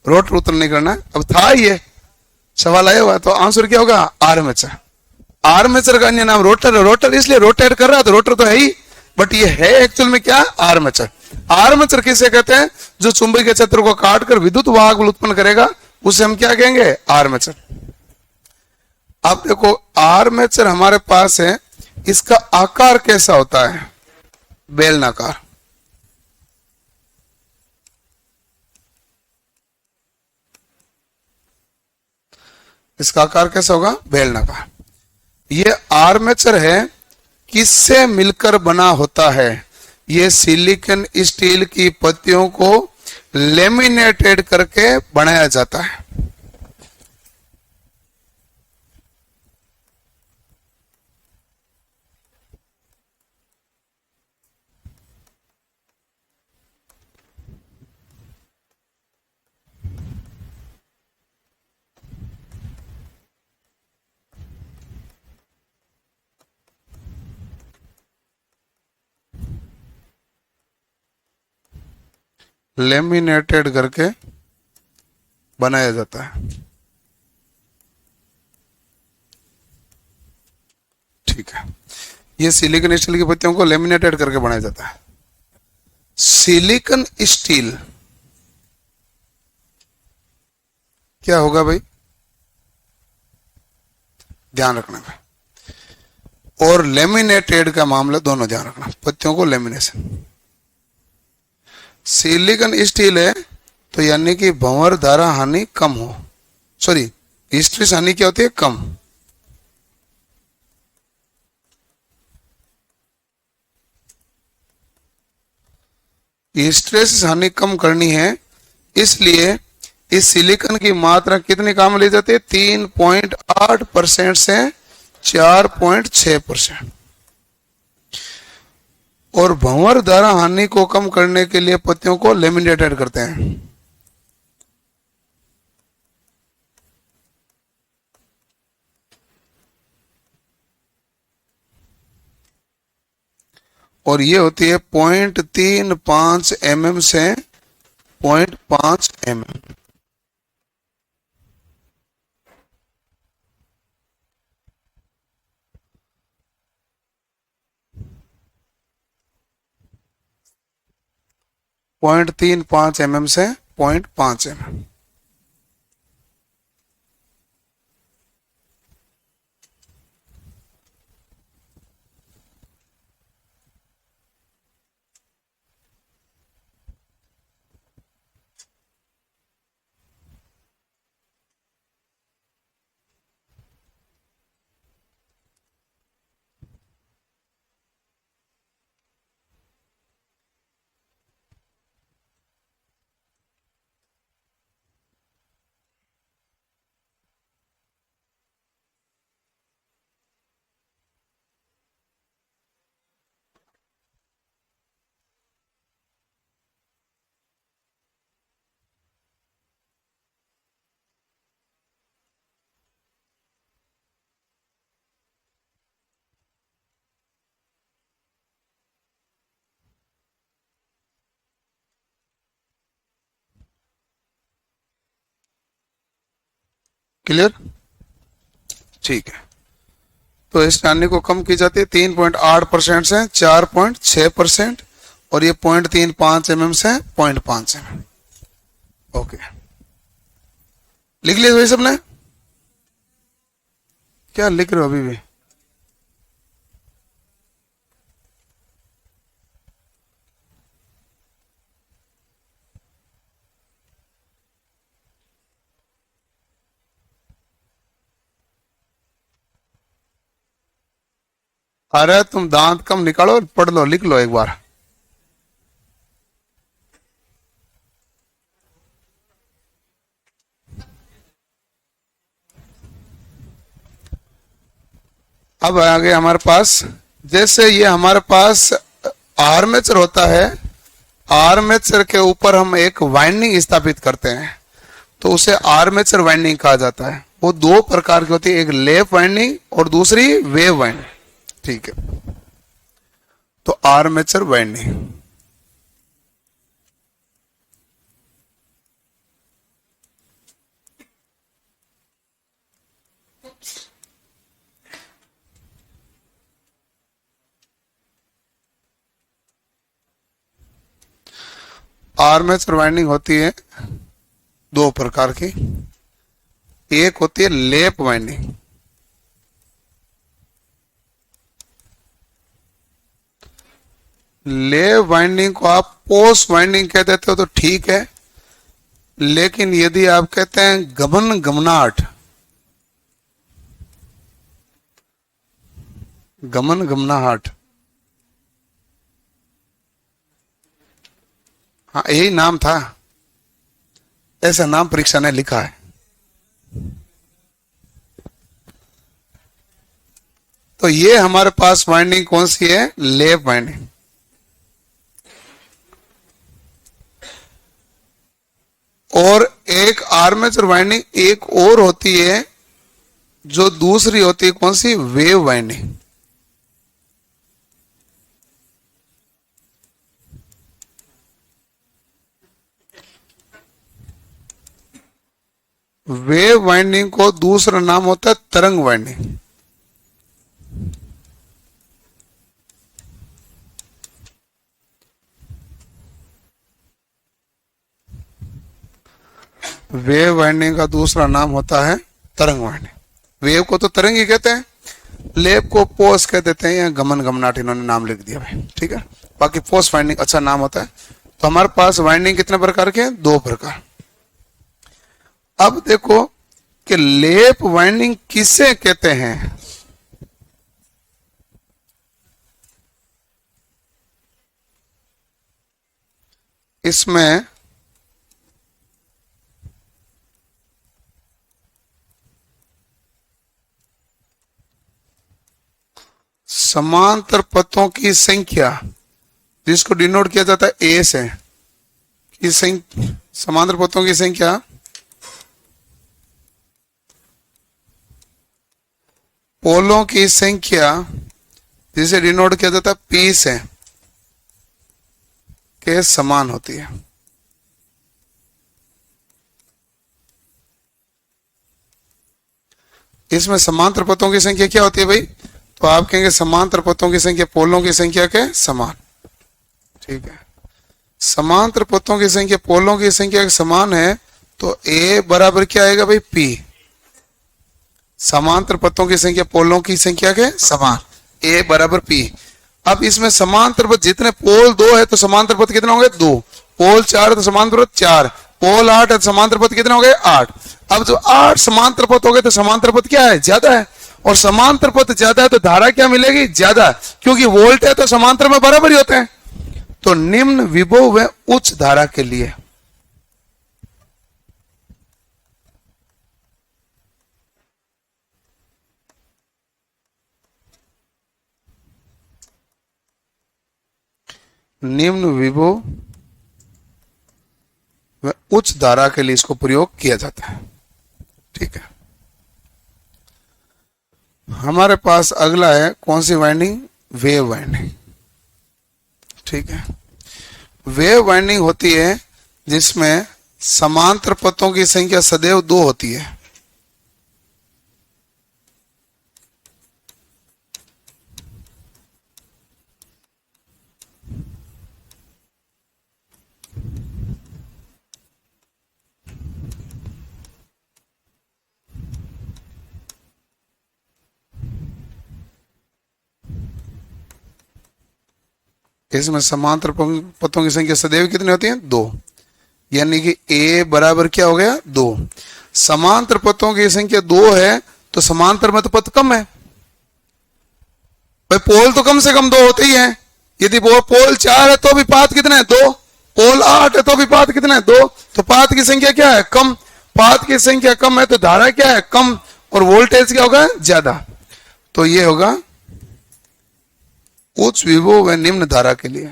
रोटर उत्तर नहीं करना है, अब था ये सवाल आया हुआ, तो आंसर क्या होगा? आर्मेचर। आर्मेचर का अन्य नाम रोटर है। रोटर इसलिए रोटेट कर रहा है, तो रोटर तो है ही, बट ये है एक्चुअल में क्या? आर्मेचर। आर्मेचर किसे कहते हैं? जो चुंबकीय क्षेत्र को काटकर विद्युत वाहक उत्पन्न करेगा, उसे हम क्या कहेंगे? आर्मेचर। आप देखो, आर्मेचर हमारे पास है, इसका आकार कैसा होता है? बेलनाकार। इसका आकार कैसा होगा? बेलनाकार। ये आर्मेचर है, किससे मिलकर बना होता है? ये सिलिकॉन स्टील की पत्तियों को लेमिनेटेड करके बनाया जाता है। लेमिनेटेड करके बनाया जाता है। ठीक है। ये सिलिकॉन स्टील की पत्तियों को लेमिनेटेड करके बनाया जाता है। सिलिकॉन स्टील क्या होगा भाई, ध्यान रखना है। और लेमिनेटेड का मामला दोनों ध्यान रखना, पत्तियों को लेमिनेशन। सिलिकॉन स्टील है तो यानी कि भंवर धारा हानि कम हो, सॉरी हिस्ट्रेसिस हानि क्या होती है, कम। हिस्ट्रेसिस हानि कम करनी है, इसलिए इस सिलिकॉन की मात्रा कितनी काम ली जाती है, 3.8% से 4.6%। और भंवर धारा हानि को कम करने के लिए पत्तियों को लेमिनेटेड करते हैं। और ये होती है 0.35 mm से 0.5 mm। पॉइंट 3.5 mm से 0.5 mm। क्लियर, ठीक है। तो इस हानि को कम की जाती है 3.8% से 4.6%, और ये 0.35 mm से 0.5 mm। ओके, लिख लिया भाई सबने, क्या लिख रहे हो अभी भी? अरे तुम दांत कम निकालो, पढ़ लो, लिख लो एक बार। अब आगे हमारे पास, जैसे ये हमारे पास आर्मेचर होता है, आर्मेचर के ऊपर हम एक वाइंडिंग स्थापित करते हैं तो उसे आर्मेचर वाइंडिंग कहा जाता है। वो दो प्रकार की होती है, एक लैप वाइंडिंग और दूसरी वेव वाइंडिंग, ठीक है। तो आर्मेचर वाइंडिंग, आर्मेचर वाइंडिंग होती है दो प्रकार की। एक होती है लैप वाइंडिंग, लैप वाइंडिंग को आप पोस्ट वाइंडिंग कह देते हो तो ठीक है, लेकिन यदि आप कहते हैं गमन गमनाट, गमन गमनाहट, हाँ यही नाम था, ऐसा नाम परीक्षा ने लिखा है। तो ये हमारे पास वाइंडिंग कौन सी है, लैप वाइंडिंग। और एक आर्मेचर वाइंडिंग एक और होती है, जो दूसरी होती है कौन सी, वेव वाइंडिंग। वेव वाइंडिंग को दूसरा नाम होता है तरंग वाइंडिंग। वेव वाइंडिंग का दूसरा नाम होता है तरंग वाइंडिंग। वेव को तो तरंग ही कहते हैं, लेप को पोस कह देते हैं, या गमन गमनाट इन्होंने नाम लिख दिया भाई, ठीक है। बाकी पोस्ट वाइंडिंग अच्छा नाम होता है। तो हमारे पास वाइंडिंग कितने प्रकार के हैं? 2 प्रकार। अब देखो कि लेप वाइंडिंग किसे कहते हैं? इसमें समांतर पथों की संख्या, जिसको डिनोट किया जाता है ए से, की समांतर पथों की संख्या पोलों की संख्या, जिसे डिनोट किया जाता है पी से, के समान होती है। इसमें समांतर पथों की संख्या क्या होती है भाई? तो आप कहेंगे समांतर पथों की संख्या पोलों की संख्या के समान, ठीक है। समांतर पथों की संख्या पोलों की संख्या के समान है, तो ए बराबर क्या आएगा भाई? पी। समांतर पथों की संख्या पोलों की संख्या के समान, ए बराबर पी। अब इसमें समांतर पथ जितने पोल 2 है तो समांतर पथ कितने होंगे? 2। पोल 4 है तो समांतर पथ 4। पोल 8 है तो समांतर पथ कितने हो गए? 8। अब जो 8 समांतर पथ हो गए तो समांतर पथ क्या है? ज्यादा है। और समांतर पथ ज्यादा है तो धारा क्या मिलेगी? ज्यादा, क्योंकि वोल्ट है तो समांतर में बराबर ही होते हैं। तो निम्न विभव व उच्च धारा के लिए निम्न विभव व उच्च धारा के लिए इसको प्रयोग किया जाता है, ठीक है। हमारे पास अगला है कौन सी वाइंडिंग? वेव वाइंडिंग, ठीक है। वेव वाइंडिंग होती है जिसमें समांतर पथों की संख्या सदैव 2 होती है। इसमें समांतर पथों की संख्या सदैव कितनी होती है? 2। यानी कि ए बराबर क्या हो गया? 2। समांतर पथों की संख्या 2 है तो समांतर में तो पथ कम है भाई, पोल तो कम से कम 2 होते ही हैं। यदि वो पोल 4 है तो भी पाथ कितने हैं? 2। पोल 8 है तो भी पाथ कितने हैं? 2। तो पाथ की संख्या क्या है? कम। पाथ की संख्या कम है तो धारा क्या है? कम। और वोल्टेज क्या होगा? ज्यादा। तो ये होगा उच्च विभव व निम्न धारा के लिए।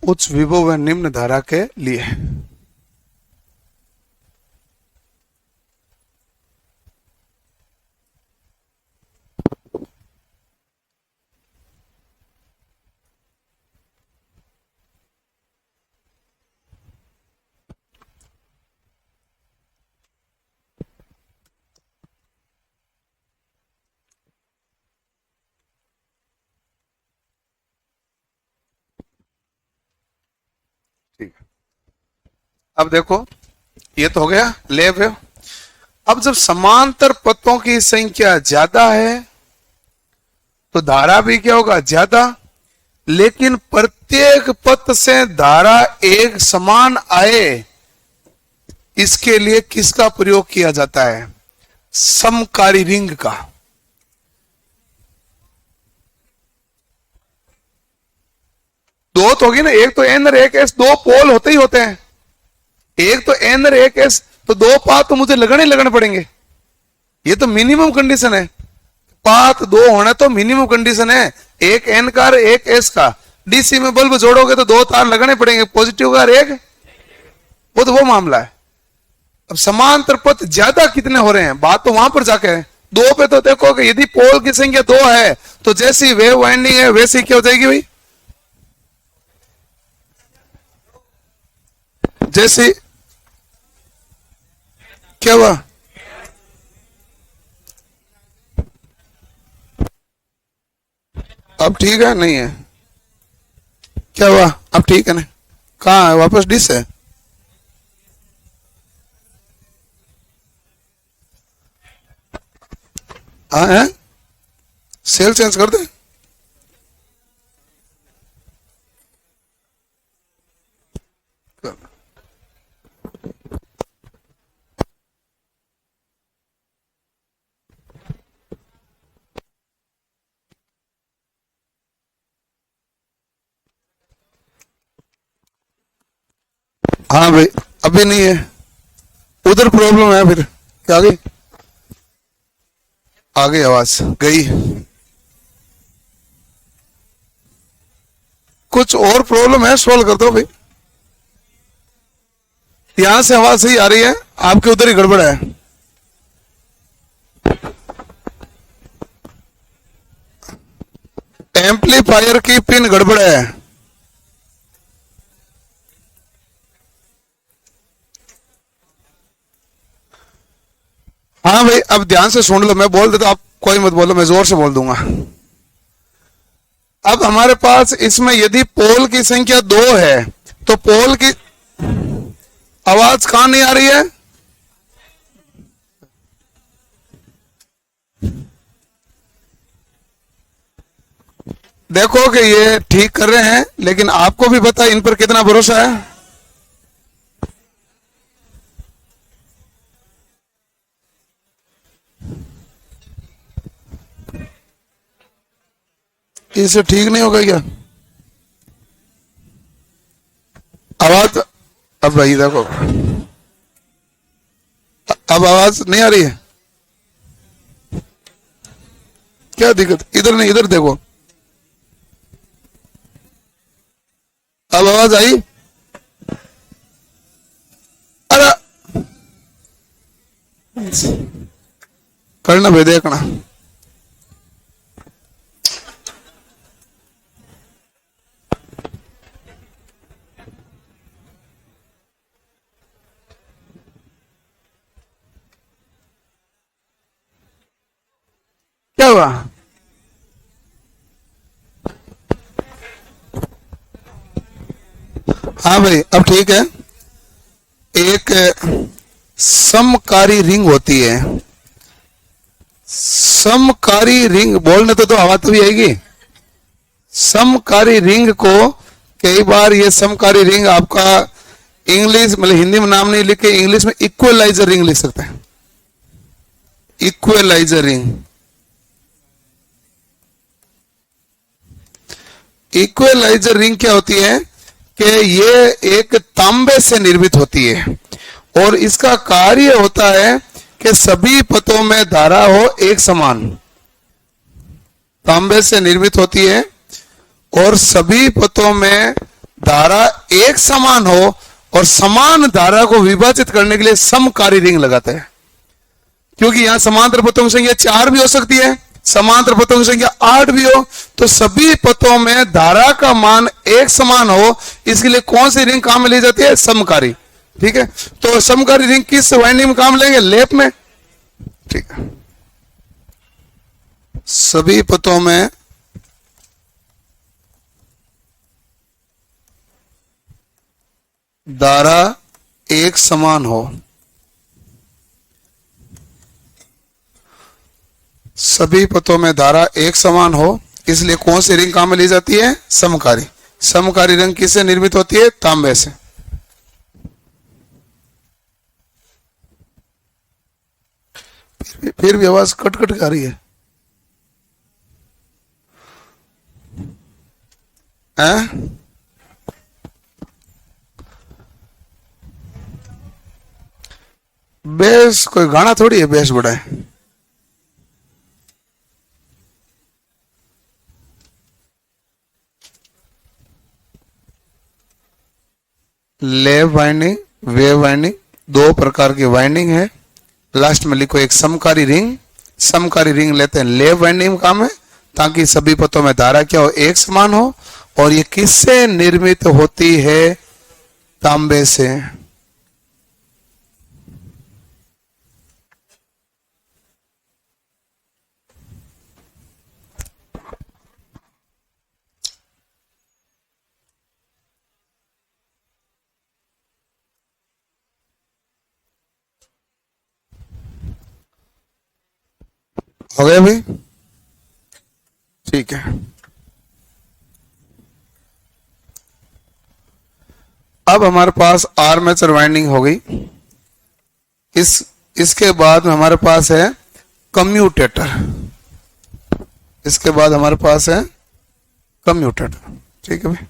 उच्च विभव व निम्न धारा के लिए ठीक है। अब देखो ये तो हो गया लेव वेव। अब जब समांतर पथों की संख्या ज्यादा है तो धारा भी क्या होगा? ज्यादा। लेकिन प्रत्येक पथ से धारा एक समान आए, इसके लिए किसका प्रयोग किया जाता है? समकारी रिंग का। दो तो होगी ना, एक तो एन और एक एस, 2 पोल होते ही होते हैं। एक तो एन और एक एस, तो 2 पाथ तो मुझे लगने पड़ेंगे। ये तो मिनिमम कंडीशन है। पाथ 2 होना तो मिनिमम कंडीशन है। एक एन का और एक एस का। डीसी में बल्ब जोड़ोगे तो 2 तार लगने पड़ेंगे, पॉजिटिव का और एक, वो मामला है। अब समांतर पथ ज्यादा कितने हो रहे हैं, बात तो वहां पर जाके है। 2 पे तो देखो कि यदि पोल की संख्या 2 है तो जैसी वेव वाइंडिंग है वैसी क्या हो जाएगी भाई? जैसे क्या हुआ? अब ठीक है नहीं है? क्या हुआ? अब ठीक है ना? कहाँ है वापस? डिश है? हाँ है, सेल चेंज कर दे। हाँ भाई अभी नहीं है, उधर प्रॉब्लम है फिर क्या? गई? आ गई आवाज गई। कुछ और प्रॉब्लम है, सॉल्व कर दो भाई। यहां से आवाज सही आ रही है, आपके उधर ही गड़बड़ है। एम्पलीफायर की पिन गड़बड़ है। हाँ भाई अब ध्यान से सुन लो, मैं बोल देता, आप कोई मत बोलो, मैं जोर से बोल दूंगा। अब हमारे पास इसमें यदि पोल की संख्या 2 है तो पोल की आवाज कहां नहीं आ रही है? देखो कि ये ठीक कर रहे हैं, लेकिन आपको भी पता है इन पर कितना भरोसा है। इससे ठीक नहीं होगा क्या आवाज? अब भाई देखो, अब आवाज नहीं आ रही है, क्या दिक्कत? इधर नहीं, इधर देखो, अब आवाज आई? अरे करना भाई, देखना। क्या हुआ? हाँ भाई अब ठीक है। एक समकारी रिंग होती है, समकारी रिंग बोलने तो आवाज तभी आएगी। समकारी रिंग को कई बार ये समकारी रिंग आपका इंग्लिश मतलब हिंदी में नाम नहीं लिख के इंग्लिश में इक्वलाइजर रिंग लिख सकते हैं। इक्वलाइजर रिंग, इक्वलाइजर रिंग क्या होती है कि ये एक तांबे से निर्मित होती है और इसका कार्य होता है कि सभी पथों में धारा हो एक समान। तांबे से निर्मित होती है और सभी पथों में धारा एक समान हो और समान धारा को विभाजित करने के लिए समकारी रिंग लगाते हैं। क्योंकि यहां समांतर पथों की संख्या 4 भी हो सकती है, समांतर पथों की संख्या 8 भी हो, तो सभी पथों में धारा का मान एक समान हो, इसके लिए कौन सी रिंग काम में ली जाती है? समकारी। ठीक है, तो समकारी रिंग किस वाइंडिंग में काम लेंगे? लेप में। ठीक है, सभी पथों में धारा एक समान हो, सभी पथों में धारा एक समान हो, इसलिए कौन सी रिंग काम में ली जाती है? समकारी। समकारी रिंग किससे निर्मित होती है? तांबे से। फिर भी आवाज कट कट के आ रही है। बेस कोई गाना थोड़ी है बेस बड़ा है। लेव वाइंडिंग, वेव वाइंडिंग, 2 प्रकार की वाइंडिंग है। लास्ट में लिखो एक समकारी रिंग। समकारी रिंग लेते हैं लेव वाइंडिंग में काम है, ताकि सभी पथों में धारा क्या हो? एक समान हो। और ये किससे निर्मित होती है? तांबे से। हो गया भाई? ठीक है। अब हमारे पास आर्मेचर वाइंडिंग हो गई। इसके बाद में हमारे पास है कम्यूटेटर। इसके बाद हमारे पास है कम्यूटेटर। ठीक है भाई।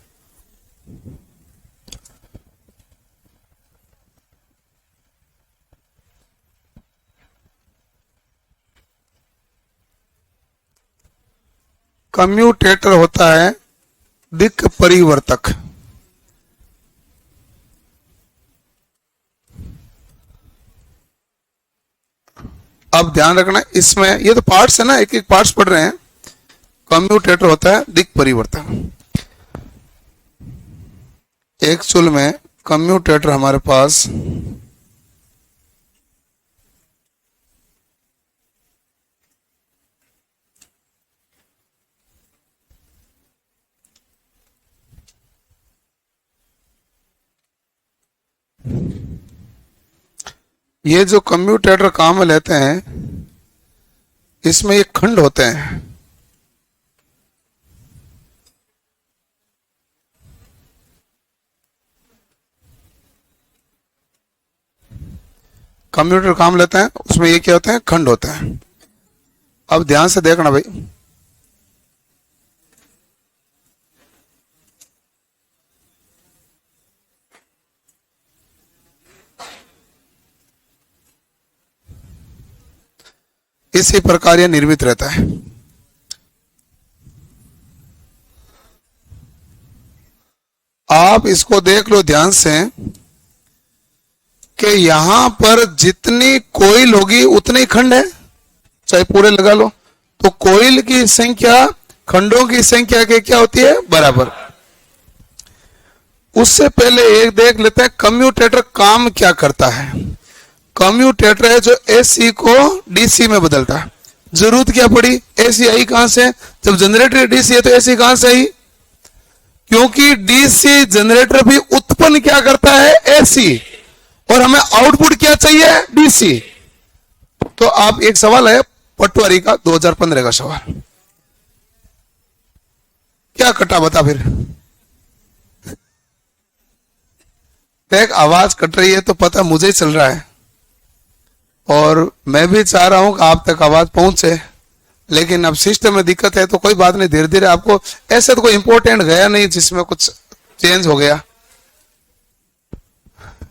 कम्यूटेटर होता है दिक् परिवर्तक। अब ध्यान रखना, इसमें ये तो पार्ट्स है ना, एक एक पार्ट्स पढ़ रहे हैं। कम्यूटेटर होता है दिक् परिवर्तक। एक्चुअल में कम्यूटेटर हमारे पास ये जो कम्यूटेटर काम में लेते हैं, इसमें ये खंड होते हैं। कंप्यूटर काम लेते हैं, उसमें ये क्या होते हैं? खंड होते हैं। अब ध्यान से देखना भाई, इसी प्रकार यह निर्मित रहता है। आप इसको देख लो ध्यान से कि यहां पर जितनी कोइल होगी उतने ही खंड है, चाहे पूरे लगा लो। तो कोइल की संख्या खंडों की संख्या के क्या होती है? बराबर। उससे पहले एक देख लेते हैं कम्यूटेटर काम क्या करता है। कम्यूटेटर है जो एसी को डीसी में बदलता है। जरूरत क्या पड़ी? एसी आई कहां से? जब जनरेटर डीसी है तो एसी कहां से आई? क्योंकि डीसी जनरेटर भी उत्पन्न क्या करता है? एसी। और हमें आउटपुट क्या चाहिए? डीसी। तो आप एक सवाल है पटवारी का 2015 का सवाल, क्या कटा बता फिर? देख आवाज कट रही है तो पता मुझे ही चल रहा है, और मैं भी चाह रहा हूं कि आप तक आवाज पहुंचे, लेकिन अब सिस्टम में दिक्कत है तो कोई बात नहीं, धीरे धीरे आपको। ऐसे तो कोई इंपॉर्टेंट गया नहीं जिसमें कुछ चेंज हो गया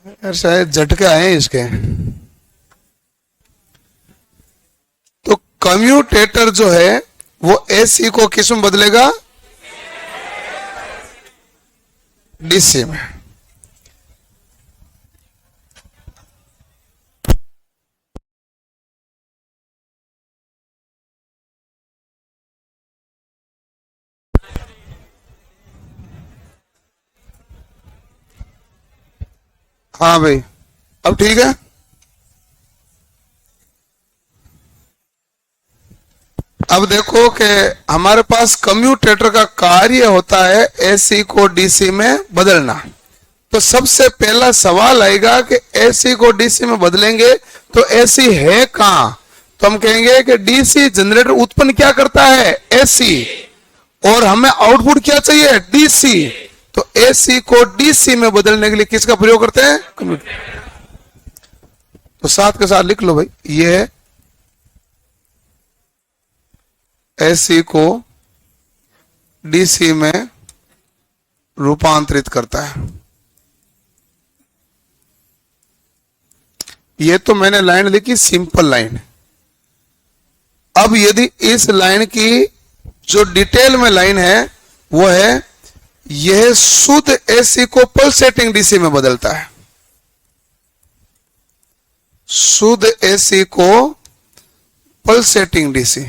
यार, शायद झटके आए इसके। तो कम्यूटेटर जो है वो एसी को किस में बदलेगा? डीसी में। हाँ भाई, अब ठीक है। अब देखो कि हमारे पास कम्यूटेटर का कार्य होता है एसी को डीसी में बदलना। तो सबसे पहला सवाल आएगा कि एसी को डीसी में बदलेंगे तो एसी है कहां? तो हम कहेंगे कि डीसी जनरेटर उत्पन्न क्या करता है? एसी। और हमें आउटपुट क्या चाहिए? डीसी। तो एसी को डीसी में बदलने के लिए किसका प्रयोग करते हैं? कम्यूटेटर। तो साथ के साथ लिख लो भाई, ये है एसी को डीसी में रूपांतरित करता है। ये तो मैंने लाइन लिखी सिंपल लाइन। अब यदि इस लाइन की जो डिटेल में लाइन है वो है, यह शुद्ध एसी को पल्सेटिंग डीसी में बदलता है। शुद्ध एसी को पल्सेटिंग डीसी,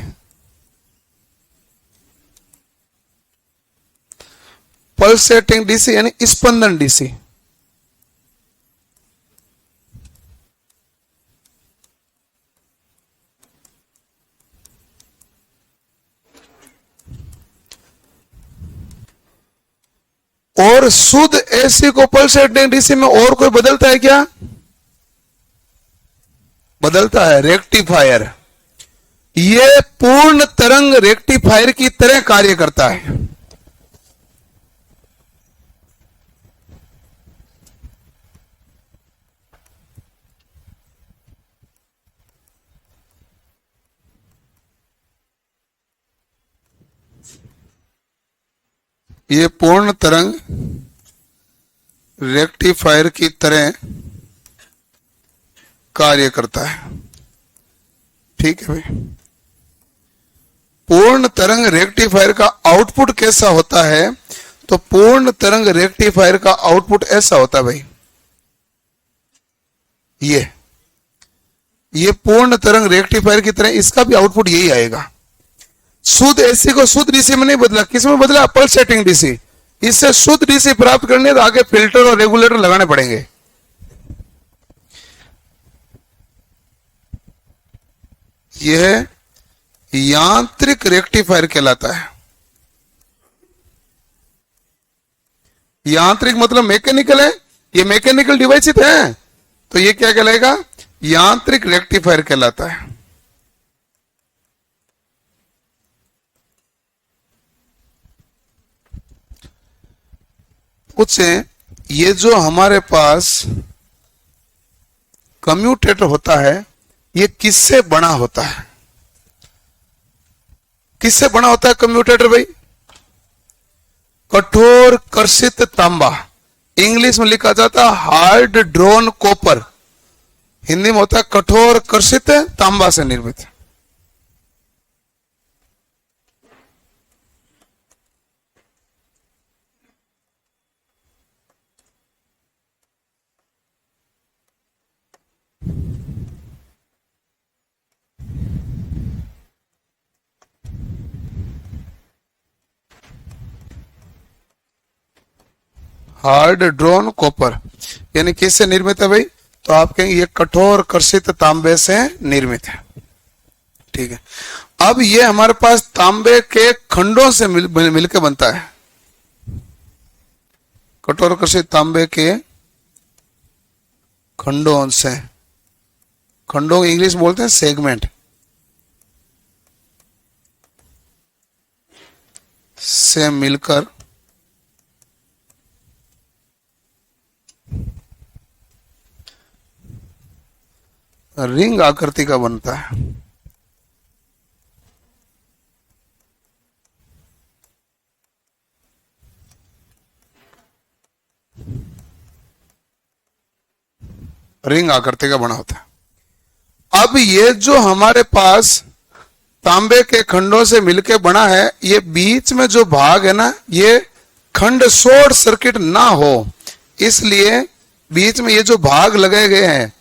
पल्सेटिंग डीसी यानी स्पंदन डीसी। और शुद्ध एसी को पल्सेटिंग डीसी में और कोई बदलता है क्या? बदलता है रेक्टिफायर। ये पूर्ण तरंग रेक्टिफायर की तरह कार्य करता है। ये पूर्ण तरंग रेक्टिफायर की तरह कार्य करता है। ठीक है भाई। पूर्ण तरंग रेक्टिफायर का आउटपुट कैसा होता है? तो पूर्ण तरंग रेक्टिफायर का आउटपुट ऐसा होता है भाई, ये पूर्ण तरंग रेक्टिफायर की तरह इसका भी आउटपुट यही आएगा। शुद्ध एसी को शुद्ध डीसी में नहीं बदला, किस में बदला? Pulse setting DC. इससे शुद्ध डीसी प्राप्त करने तो आगे फिल्टर और रेगुलेटर लगाने पड़ेंगे। यह यांत्रिक रेक्टिफायर कहलाता है। यांत्रिक मतलब मैकेनिकल है, ये मैकेनिकल डिवाइस ही है, तो ये क्या कहलाएगा? यांत्रिक रेक्टिफायर कहलाता है। उससे ये जो हमारे पास कम्यूटेटर होता है, ये किससे बना होता है? किससे बना होता है कम्यूटेटर भाई? कठोर कर्षित तांबा, इंग्लिश में लिखा जाता है हार्ड ड्रोन कॉपर, हिंदी में होता है कठोर कर्षित तांबा से निर्मित। हार्ड ड्रोन कॉपर यानी किससे निर्मित है भाई? तो आप कहेंगे ये कठोर कर्षित तांबे से निर्मित है। ठीक है। अब ये हमारे पास तांबे के खंडों से मिलकर बनता है। कठोर कर्षित तांबे के खंडों से, खंडों इंग्लिश बोलते हैं सेगमेंट, से मिलकर रिंग आकृति का बनता है। रिंग आकृति का बना होता है। अब ये जो हमारे पास तांबे के खंडों से मिलकर बना है, ये बीच में जो भाग है ना, ये खंड शॉर्ट सर्किट ना हो, इसलिए बीच में ये जो भाग लगाए गए हैं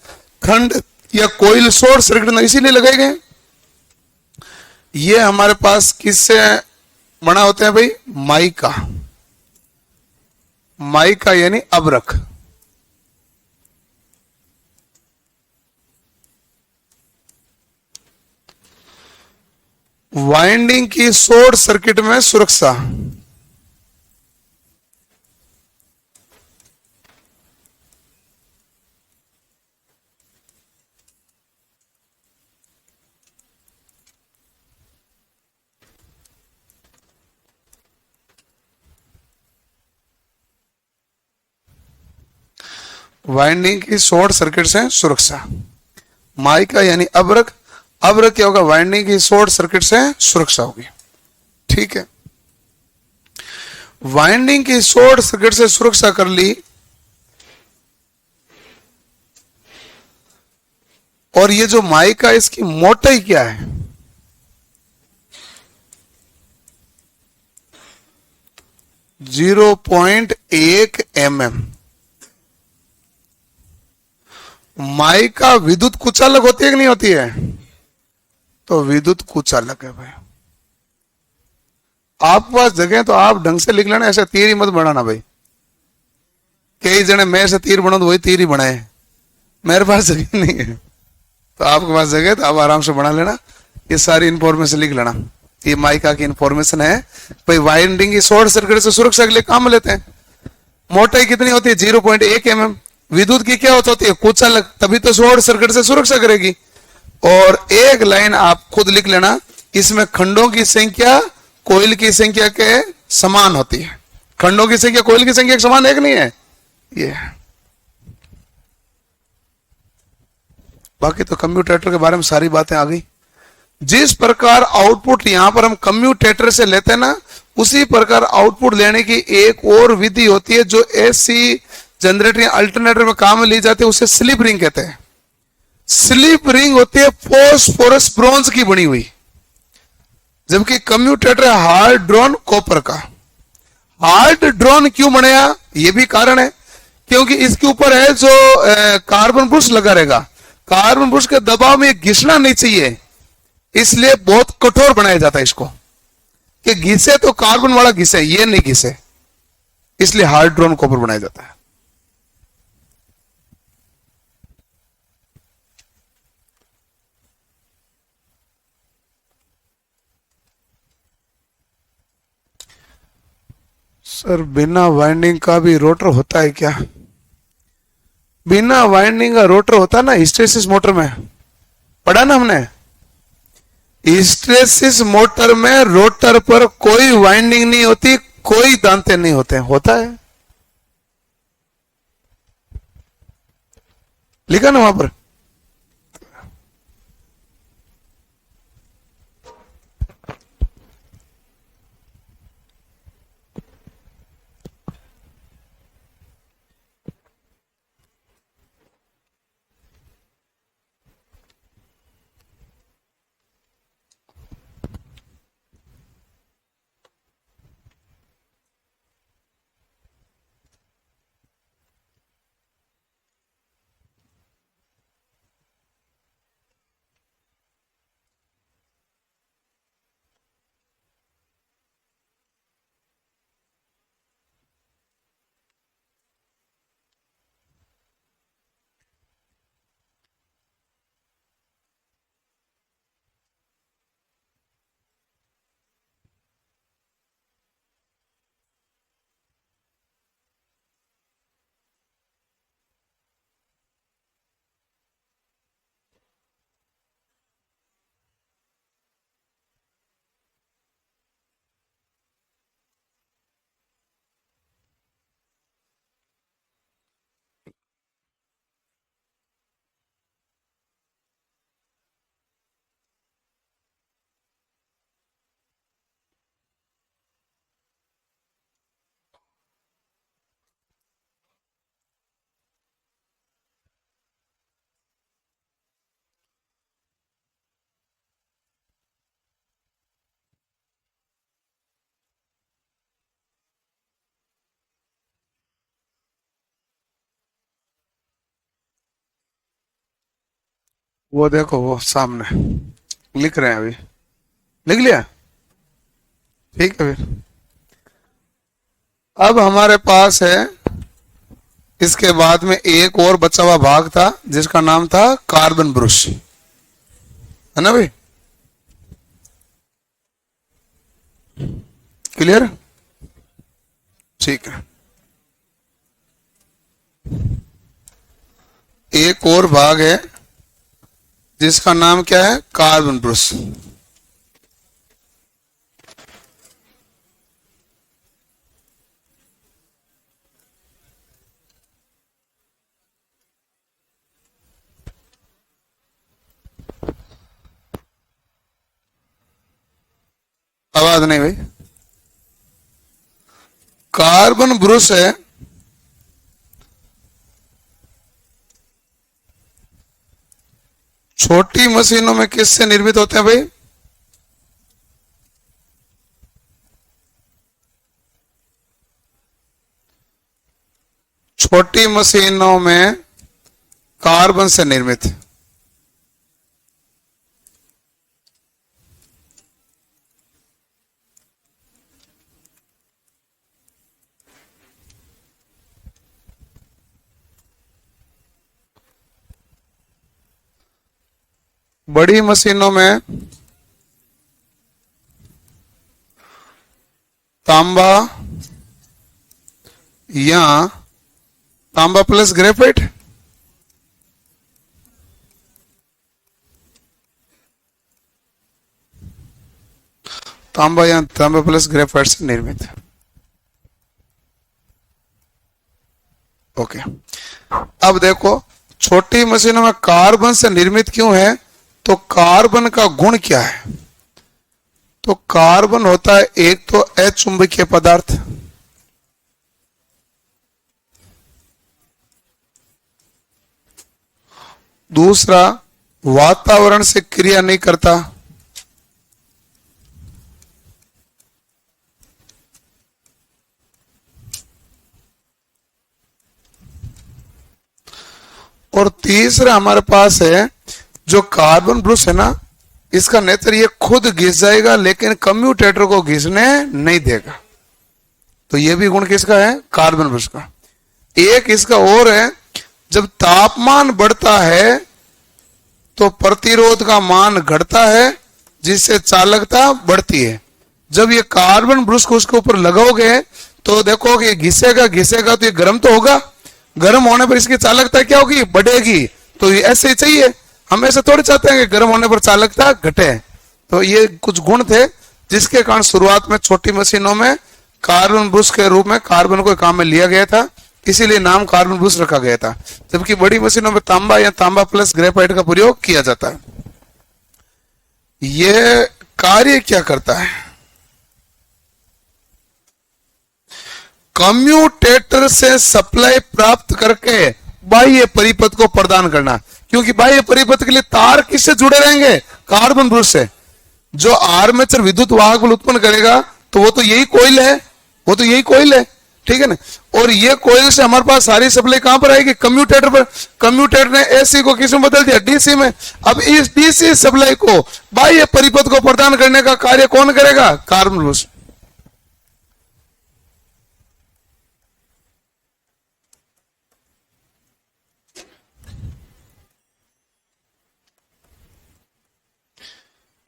खंड या कोयल शॉर्ट सर्किट ना, इसीलिए लगाए गए। ये हमारे पास किससे बना होते हैं भाई? माइका। माइका यानी अबरख। वाइंडिंग की शॉर्ट सर्किट में सुरक्षा, वाइंडिंग की शॉर्ट सर्किट से सुरक्षा। माइका यानी अबरख, अबरख क्या होगा? वाइंडिंग की शॉर्ट सर्किट से सुरक्षा होगी। ठीक है। वाइंडिंग की शॉर्ट सर्किट से सुरक्षा कर ली, और ये जो माइका, इसकी मोटाई क्या है? Zero 0.1 mm। माइका विद्युत कुचालक होती है कि नहीं होती है? तो विद्युत कुचालक है भाई। आपके पास जगह तो आप ढंग से लिख लेना, ऐसा तीर ही मत बनाना भाई। कई जने मैं ऐसे तीर बना तो वही तीर ही बनाए, मेरे पास जगह नहीं है। तो आपके पास जगह तो आप आराम से बना लेना। ये सारी इंफॉर्मेशन लिख लेना, ये माइका की इंफॉर्मेशन है भाई। वाइंडिंग की शॉर्ट सर्किट से सुरक्षा के लिए काम लेते हैं। मोटाई कितनी होती है? 0.1 mm। विद्युत की क्या होती है? कुचालक, तभी तो शॉर्ट सर्किट से सुरक्षा करेगी। और एक लाइन आप खुद लिख लेना, इसमें खंडों की संख्या कोयल की संख्या के समान होती है। खंडों की संख्या कोयल की संख्या के समान एक नहीं है ये। बाकी तो कम्यूटेटर के बारे में सारी बातें आ गई। जिस प्रकार आउटपुट यहां पर हम कम्यूटेटर से लेते हैं ना, उसी प्रकार आउटपुट लेने की एक और विधि होती है जो एसी जनरेटर या अल्टरनेटर में काम में ली जाती है, उसे स्लिप रिंग कहते हैं। स्लिप रिंग होती है फॉस्फोरस ब्रॉन्ज की बनी हुई, जबकि कम्यूटेटर है हार्ड ड्रॉन कॉपर का। हार्ड ड्रॉन क्यों बनाया, यह भी कारण है, क्योंकि इसके ऊपर है जो कार्बन ब्रुश लगा रहेगा। कार्बन ब्रुश के दबाव में घिसना नहीं चाहिए, इसलिए बहुत कठोर बनाया जाता है इसको, कि घिसे तो कार्बन वाला घिसे, ये नहीं घिसे, इसलिए हार्ड ड्रॉन कॉपर बनाया जाता है। सर बिना वाइंडिंग का भी रोटर होता है क्या? बिना वाइंडिंग का रोटर होता है ना हिस्टैरिसीस मोटर में, पढ़ा ना हमने। हिस्टैरिसीस मोटर में रोटर पर कोई वाइंडिंग नहीं होती, कोई दांते नहीं होते। होता है, लिखा ना वहां पर। वो देखो वो सामने लिख रहे हैं, अभी लिख लिया, ठीक है। फिर अब हमारे पास है, इसके बाद में एक और बचा हुआ भाग था जिसका नाम था कार्बन ब्रुश, है ना भाई? क्लियर? ठीक है। एक और भाग है जिसका नाम क्या है? Carbon brush. आवाज नहीं भाई। कार्बन ब्रुश है छोटी मशीनों में किससे निर्मित होते हैं भाई? छोटी मशीनों में कार्बन से निर्मित। बड़ी मशीनों में तांबा या तांबा प्लस ग्रेफाइट, तांबा या तांबा प्लस ग्रेफाइट से निर्मित है। ओके, अब देखो छोटी मशीनों में कार्बन से निर्मित क्यों है, तो कार्बन का गुण क्या है, तो कार्बन होता है एक तो अचुंबकीय पदार्थ, दूसरा वातावरण से क्रिया नहीं करता, और तीसरा हमारे पास है जो कार्बन ब्रुश है ना, इसका नेचर ये खुद घिस जाएगा लेकिन कम्यूटेटर को घिसने नहीं देगा। तो ये भी गुण किसका है, कार्बन ब्रुश का। एक इसका और है, जब तापमान बढ़ता है तो प्रतिरोध का मान घटता है जिससे चालकता बढ़ती है। जब ये कार्बन ब्रुश को उसके ऊपर लगाओगे तो देखोगे घिसेगा घिसेगा तो ये गर्म तो होगा, गर्म होने पर इसकी चालकता क्या होगी, बढ़ेगी। तो ये ऐसे ही चाहिए, हम ऐसे थोड़ी चाहते हैं कि गर्म होने पर चालकता घटे। तो ये कुछ गुण थे जिसके कारण शुरुआत में छोटी मशीनों में कार्बन ब्रुश के रूप में कार्बन को काम में लिया गया था, इसीलिए नाम कार्बन ब्रुश रखा गया था। जबकि बड़ी मशीनों में तांबा या तांबा प्लस ग्रेफाइट का प्रयोग किया जाता है। यह कार्य क्या करता है, कम्यूटेटर से सप्लाई प्राप्त करके बाह्य परिपथ को प्रदान करना, क्योंकि बाह्य परिपथ के लिए तार किससे जुड़े रहेंगे, कार्बन ब्रुश से। जो आर्मेचर विद्युत वाहक बल उत्पन्न करेगा तो वो तो यही कोइल है, वो तो यही कोइल है, ठीक है ना। और ये कोइल से हमारे पास सारी सप्लाई कहां पर आएगी, कम्यूटेटर पर। कम्यूटेटर ने एसी को किस में बदल दिया, डीसी में। अब इस डीसी सप्लाई को बाह्य परिपथ को प्रदान करने का कार्य कौन करेगा, कार्बन ब्रुश।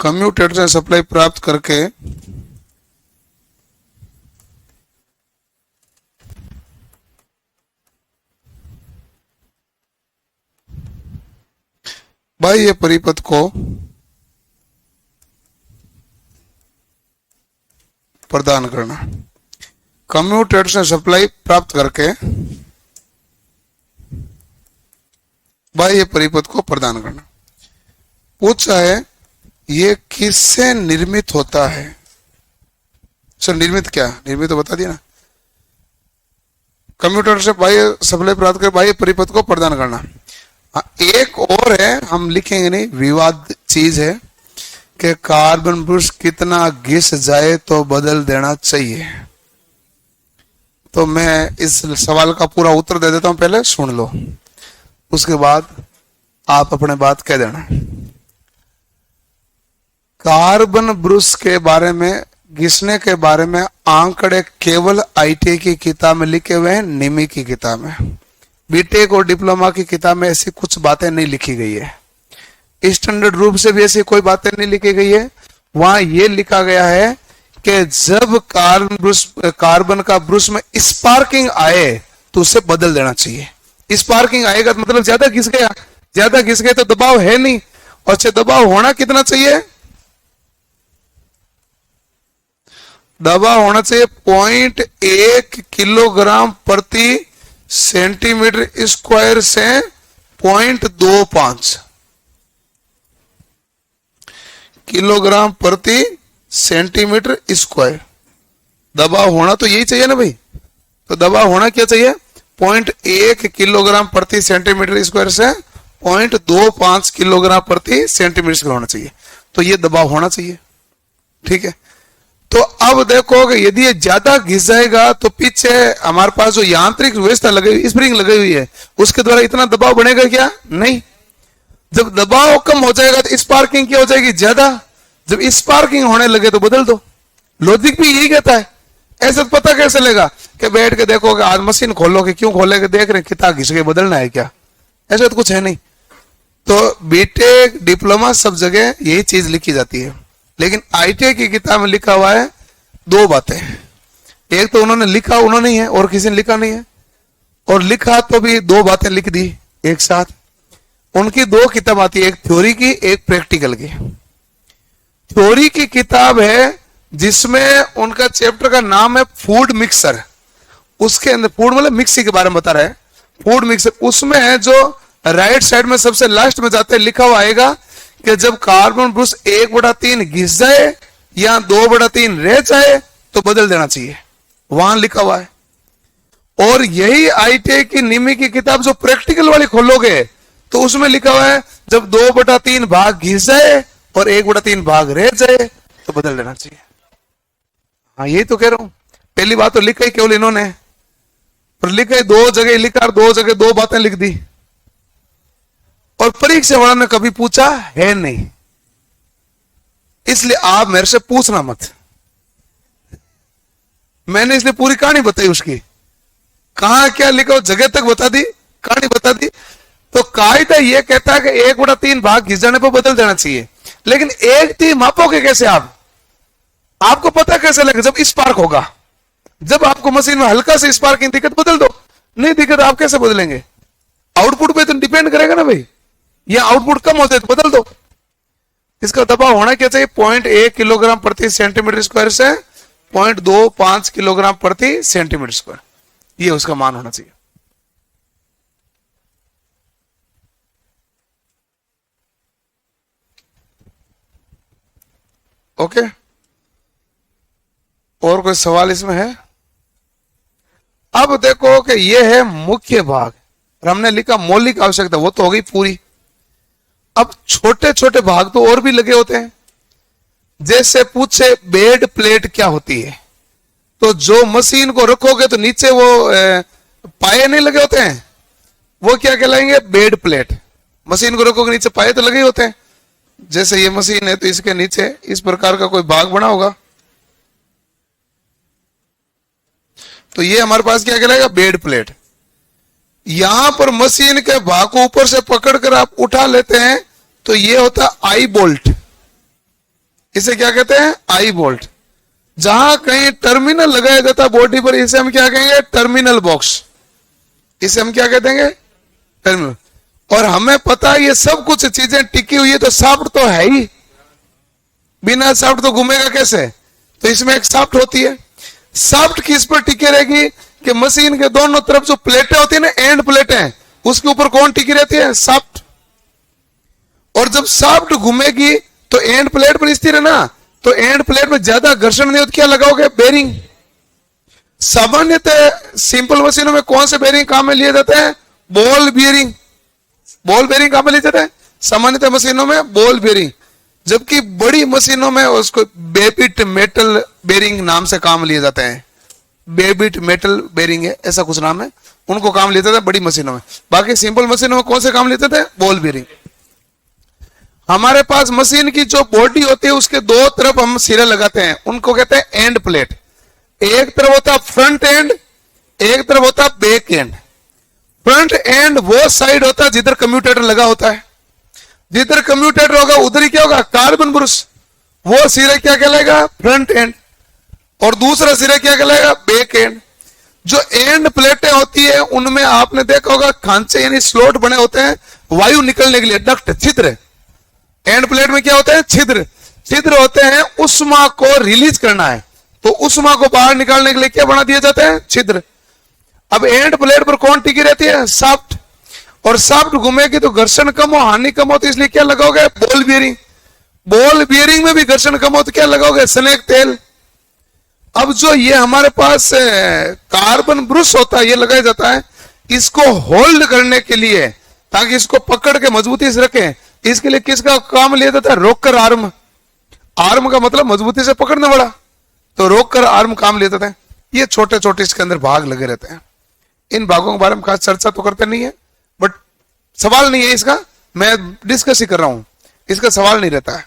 कम्यूटेटर से सप्लाई प्राप्त करके बाह्य परिपथ को प्रदान करना, कम्यूटेटर से सप्लाई प्राप्त करके बाह्य परिपथ को प्रदान करना। पूछा है ये किससे निर्मित होता है, सर निर्मित क्या, निर्मित तो बता दिया ना। कंप्यूटर से बाह्य सप्लाई प्राप्त कर बाह्य परिपथ को प्रदान करना। एक और है, हम लिखेंगे नहीं, विवाद चीज है कि कार्बन ब्रुश कितना घिस जाए तो बदल देना चाहिए। तो मैं इस सवाल का पूरा उत्तर दे देता हूं, पहले सुन लो, उसके बाद आप अपने बात कह देना। कार्बन ब्रुश के बारे में, घिसने के बारे में आंकड़े केवल आईटीआई की किताब में लिखे हुए हैं, निमी की किताब में। बीटेक और डिप्लोमा की किताब में ऐसी कुछ बातें नहीं लिखी गई है, स्टैंडर्ड रूप से भी ऐसी कोई बातें नहीं लिखी गई है। वहां यह लिखा गया है कि जब कार्बन का ब्रुश में स्पार्किंग आए तो उसे बदल देना चाहिए। स्पार्किंग आएगा तो मतलब ज्यादा घिस गया, ज्यादा घिस गया तो दबाव है नहीं, और अच्छा दबाव होना कितना चाहिए, दबाव होना चाहिए 0.1 किलोग्राम प्रति सेंटीमीटर स्क्वायर से 0.25 किलोग्राम प्रति सेंटीमीटर स्क्वायर। दबाव होना तो यही चाहिए ना भाई, तो दबाव होना क्या चाहिए, 0.1 किलोग्राम प्रति सेंटीमीटर स्क्वायर से 0.25 किलोग्राम प्रति सेंटीमीटर स्क्वायर होना चाहिए। तो ये दबाव होना चाहिए, ठीक है। तो अब देखोगे यदि ये ज्यादा घिस जाएगा तो पीछे हमारे पास जो यांत्रिक व्यवस्था लगी हुई, स्प्रिंग लगी हुई है, उसके द्वारा इतना दबाव बढ़ेगा क्या, नहीं। जब दबाव कम हो जाएगा तो स्पार्किंग क्या हो जाएगी, ज्यादा। जब स्पार्किंग होने लगे तो बदल दो। लॉजिक भी यही कहता है। ऐसे तो पता कैसे चलेगा कि बैठ के देखोगे, आज मशीन खोलोगे, क्यों खोलेगे, देख रहे कितना घिस के बदलना है क्या, ऐसा तो कुछ है नहीं। तो बीटेक डिप्लोमा सब जगह यही चीज लिखी जाती है, लेकिन आईटीआई की किताब में लिखा हुआ है दो बातें। एक तो उन्होंने लिखा उन्होंने ही है और किसी ने लिखा नहीं है, और लिखा तो भी दो बातें लिख दी एक साथ। उनकी दो किताब आती है, एक थ्योरी की एक प्रैक्टिकल की। थ्योरी की किताब है जिसमें उनका चैप्टर का नाम है फूड मिक्सर। उसके अंदर फूड मतलब मिक्सी के बारे में बता रहे हैं, फूड मिक्सर। उसमें है जो राइट साइड में सबसे लास्ट में जाते लिखा हुआ आएगा कि जब कार्बन ब्रूस 1/3 घिस जाए या 2/3 रह जाए तो बदल देना चाहिए, वहां लिखा हुआ है। और यही आईटीआई की निमी की किताब जो प्रैक्टिकल वाली खोलोगे तो उसमें लिखा हुआ है जब 2/3 भाग घिस जाए और 1/3 भाग रह जाए तो बदल देना चाहिए। हाँ यही तो कह रहा हूं, पहली बात तो लिखा ही केवल इन्होंने, पर लिखा ही 2 जगह लिखा और 2 जगह 2 बातें लिख दी, और परीक्षा वाला ने कभी पूछा है नहीं। इसलिए आप मेरे से पूछना मत, मैंने इसलिए पूरी कहानी बताई उसकी, कहां क्या लिखा जगह तक बता दी, कहानी बता दी। तो कायदा यह कहता है कि 1/3 भाग घिस जाने पर बदल देना चाहिए, लेकिन 1/3 मापोगे कैसे आप? आपको पता कैसे लगेगा? जब स्पार्क होगा, जब आपको मशीन में हल्का से स्पार्क की दिक्कत बदल दो, नहीं दिक्कत आप कैसे बदलेंगे? आउटपुट पे तो डिपेंड करेगा ना भाई, या आउटपुट कम होता है तो बदल दो। इसका दबाव होना क्या चाहिए? 0.1 किलोग्राम प्रति सेंटीमीटर स्क्वायर से 0.25 किलोग्राम प्रति सेंटीमीटर स्क्वायर, ये उसका मान होना चाहिए। ओके, और कोई सवाल इसमें है? अब देखो कि ये है मुख्य भाग, और हमने लिखा मौलिक आवश्यकता, वो तो हो गई पूरी। अब छोटे छोटे भाग तो और भी लगे होते हैं, जैसे पूछे बेड प्लेट क्या होती है, तो जो मशीन को रखोगे तो नीचे वो पाए नहीं लगे होते हैं, वो क्या कहलाएंगे? Bed plate. मशीन को रखोगे नीचे पाए तो लगे होते हैं, जैसे ये मशीन है तो इसके नीचे इस प्रकार का कोई भाग बना होगा, तो ये हमारे पास क्या कहलाएगा? Bed plate. यहां पर मशीन के भाग को ऊपर से पकड़कर आप उठा लेते हैं तो ये होता है आई बोल्ट, इसे क्या कहते हैं? आई बोल्ट। जहां कहीं टर्मिनल लगाया जाता है बॉडी पर, इसे हम क्या कहेंगे? टर्मिनल बॉक्स, इसे हम क्या कहते हैं? टर्मिनल। और हमें पता है ये सब कुछ चीजें टिकी हुई है, तो शाफ्ट तो है ही, बिना शाफ्ट तो घूमेगा कैसे? तो इसमें एक शाफ्ट होती है। शाफ्ट किस पर टिके रहेगी? कि मशीन के दोनों तरफ जो प्लेटें होती है ना, एंड प्लेटें, उसके ऊपर कौन टिकी रहती है? शाफ्ट। और जब शाफ्ट घूमेगी तो एंड प्लेट पर स्थिर है ना, तो एंड प्लेट में ज्यादा घर्षण नहीं होता, क्या लगाओगे? बेरिंग। सामान्यतः सिंपल मशीनों में कौन से बेरिंग काम में लिए जाते हैं? Ball bearing. बॉल बेरिंग काम में लिए जाते हैं सामान्यतः मशीनों में, बॉल बेरिंग। जबकि बड़ी मशीनों में उसको बेबिट मेटल बेरिंग नाम से काम लिए जाते हैं, बेबिट मेटल बेरिंग है, ऐसा कुछ नाम है, उनको काम लेते थे बड़ी मशीनों में। बाकी सिंपल मशीनों में कौन से काम लेते थे? Ball bearing. हमारे पास मशीन की जो बॉडी होती है उसके 2 तरफ हम सिरे लगाते हैं, उनको कहते हैं एंड प्लेट। एक तरफ होता है फ्रंट एंड, एक तरफ होता है बैक एंड। फ्रंट एंड वो साइड होता है जिधर कम्यूटेटर लगा होता है, जिधर कम्यूटेटर होगा उधर ही क्या होगा? Carbon Bruce. वो सिरे क्या कहलाएगा? Front end. और दूसरा सिरा क्या कहलाएगा? Back and. जो एंड प्लेटें होती है उनमें आपने देखा होगा खांचे यानी स्लॉट बने होते हैं वायु निकलने के लिए, डक्ट, छिद्र। एंड प्लेट में क्या होते हैं? छिद्र। छिद्र होते हैं, उष्मा को रिलीज करना है तो उष्मा को बाहर निकालने के लिए क्या बना दिए जाते हैं? छिद्र। अब एंड प्लेट पर कौन टिकी रहती है? शाफ्ट। और शाफ्ट घूमेगी तो घर्षण कम हो, हानि कम हो, तो इसलिए क्या लगाओगे? Ball bearing. बॉल बियरिंग में भी घर्षण कम हो तो क्या लगाओगे? स्नेक तेल। अब जो ये हमारे पास कार्बन ब्रूस होता है, ये लगाया जाता है इसको होल्ड करने के लिए, ताकि इसको पकड़ के मजबूती से रखें। इसके लिए किसका काम लिया जाता है? रोकर आर्म। आर्म का मतलब मजबूती से पकड़ने वाला, तो रोकर आर्म काम लिया जाता है। ये छोटे छोटे इसके अंदर भाग लगे रहते हैं। इन भागों के बारे में खास चर्चा तो करते नहीं है, बट सवाल नहीं है इसका, मैं डिस्कस ही कर रहा हूं, इसका सवाल नहीं रहता है,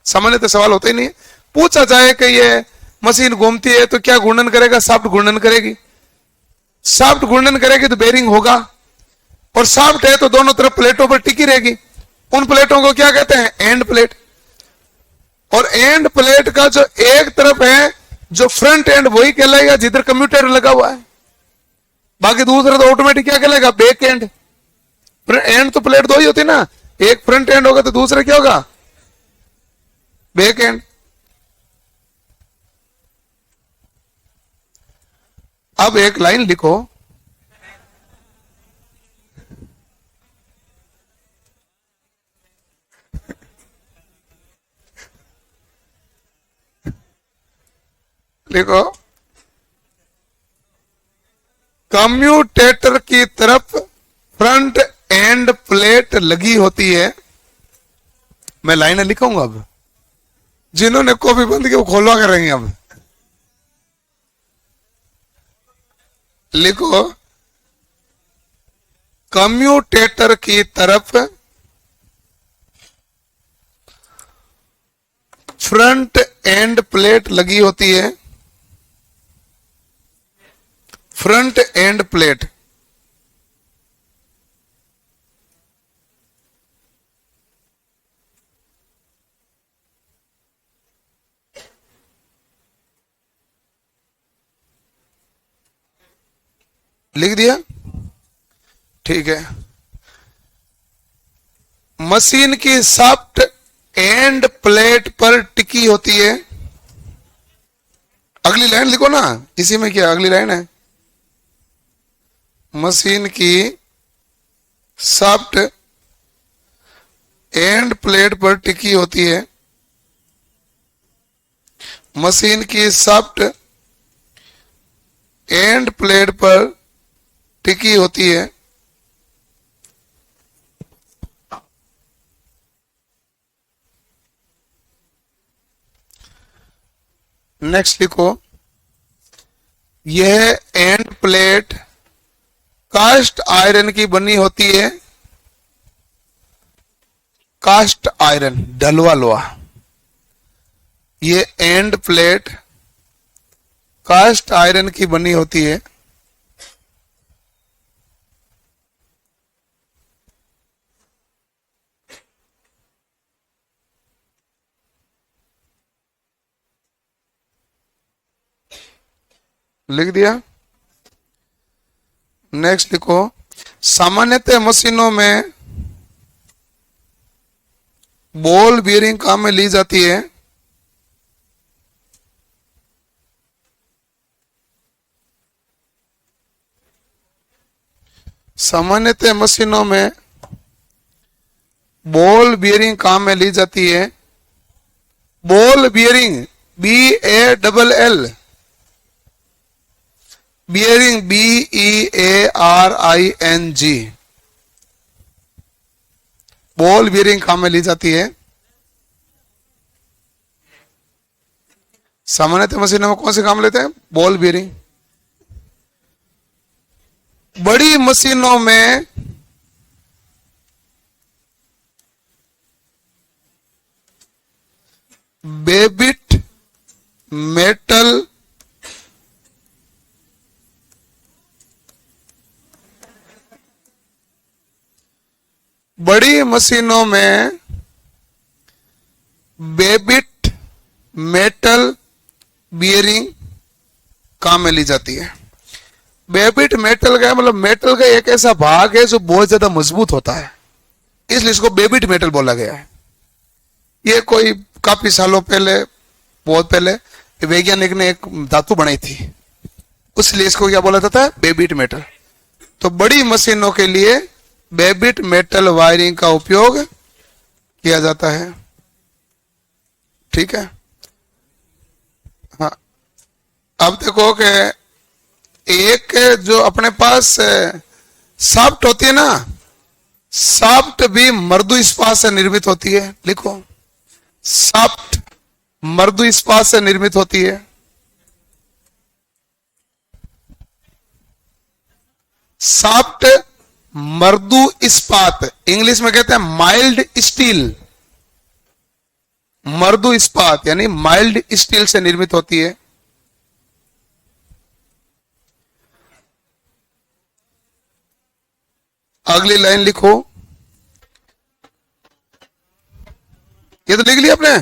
सामान्यतः सवाल होता ही नहीं है। पूछा जाए कि ये मशीन घूमती है तो क्या घूर्णन करेगा? शाफ्ट घूर्णन करेगी। शाफ्ट घूर्णन करेगी तो बेरिंग होगा, और शाफ्ट है तो दोनों तरफ प्लेटों पर टिकी रहेगी। उन प्लेटों को क्या कहते हैं? End plate. और एंड प्लेट का जो एक तरफ है जो फ्रंट एंड, वही कहलाएगा जिधर कम्यूटेटर लगा हुआ है। बाकी दूसरा तो ऑटोमेटिक क्या कहलाएगा? Back and. एंड तो प्लेट 2 ही होती ना, एक फ्रंट एंड होगा तो दूसरा क्या होगा? Back and. अब एक लाइन लिखो, लिखो कम्यूटेटर की तरफ फ्रंट एंड प्लेट लगी होती है। मैं लाइनें लिखूंगा, अब जिन्होंने कॉपी बंद की वो खोलवा करेंगे। अब लिखो कम्यूटेटर की तरफ फ्रंट एंड प्लेट लगी होती है। फ्रंट एंड प्लेट लिख दिया, ठीक है। मशीन की शाफ्ट एंड प्लेट पर टिकी होती है। अगली लाइन लिखो ना, इसी में क्या अगली लाइन है, मशीन की शाफ्ट एंड प्लेट पर टिकी होती है। मशीन की शाफ्ट एंड प्लेट पर टिकी होती है। नेक्स्ट लिखो यह एंड प्लेट कास्ट आयरन की बनी होती है। कास्ट आयरन, ढलवा लोहा। ये एंड प्लेट कास्ट आयरन की बनी होती है। लिख दिया। नेक्स्ट लिखो सामान्यतः मशीनों में बॉल बियरिंग काम में ली जाती है। सामान्यतः मशीनों में बॉल बियरिंग काम में ली जाती है। Ball bearing BALL, bearing BEARING, ball bearing काम में ली जाती है। सामान्यतः मशीनों में कौन से काम लेते हैं, बॉल बियरिंग। बड़ी मशीनों में बेबिट मेटल बड़ी मशीनों में बेबिट मेटल बियरिंग काम में ली जाती है। बेबिट मेटल का मतलब मेटल का एक ऐसा भाग है जो बहुत ज्यादा मजबूत होता है, इसलिए इसको बेबिट मेटल बोला गया है। ये कोई काफी सालों पहले, बहुत पहले वैज्ञानिक ने एक धातु बनाई थी, इसलिए इसको क्या बोला जाता है, बेबिट मेटल। तो बड़ी मशीनों के लिए बेबिट मेटल वायरिंग का उपयोग किया जाता है। ठीक है। हाँ, अब देखो कि एक जो अपने पास शाफ्ट होती है ना, शाफ्ट भी मृदु इस्पात से निर्मित होती है। लिखो शाफ्ट मृदु इस्पात से निर्मित होती है। शाफ्ट मृदु इस्पात, इंग्लिश में कहते हैं माइल्ड स्टील। मृदु इस्पात यानी माइल्ड स्टील से निर्मित होती है। अगली लाइन लिखो, ये तो लिख लिया आपने,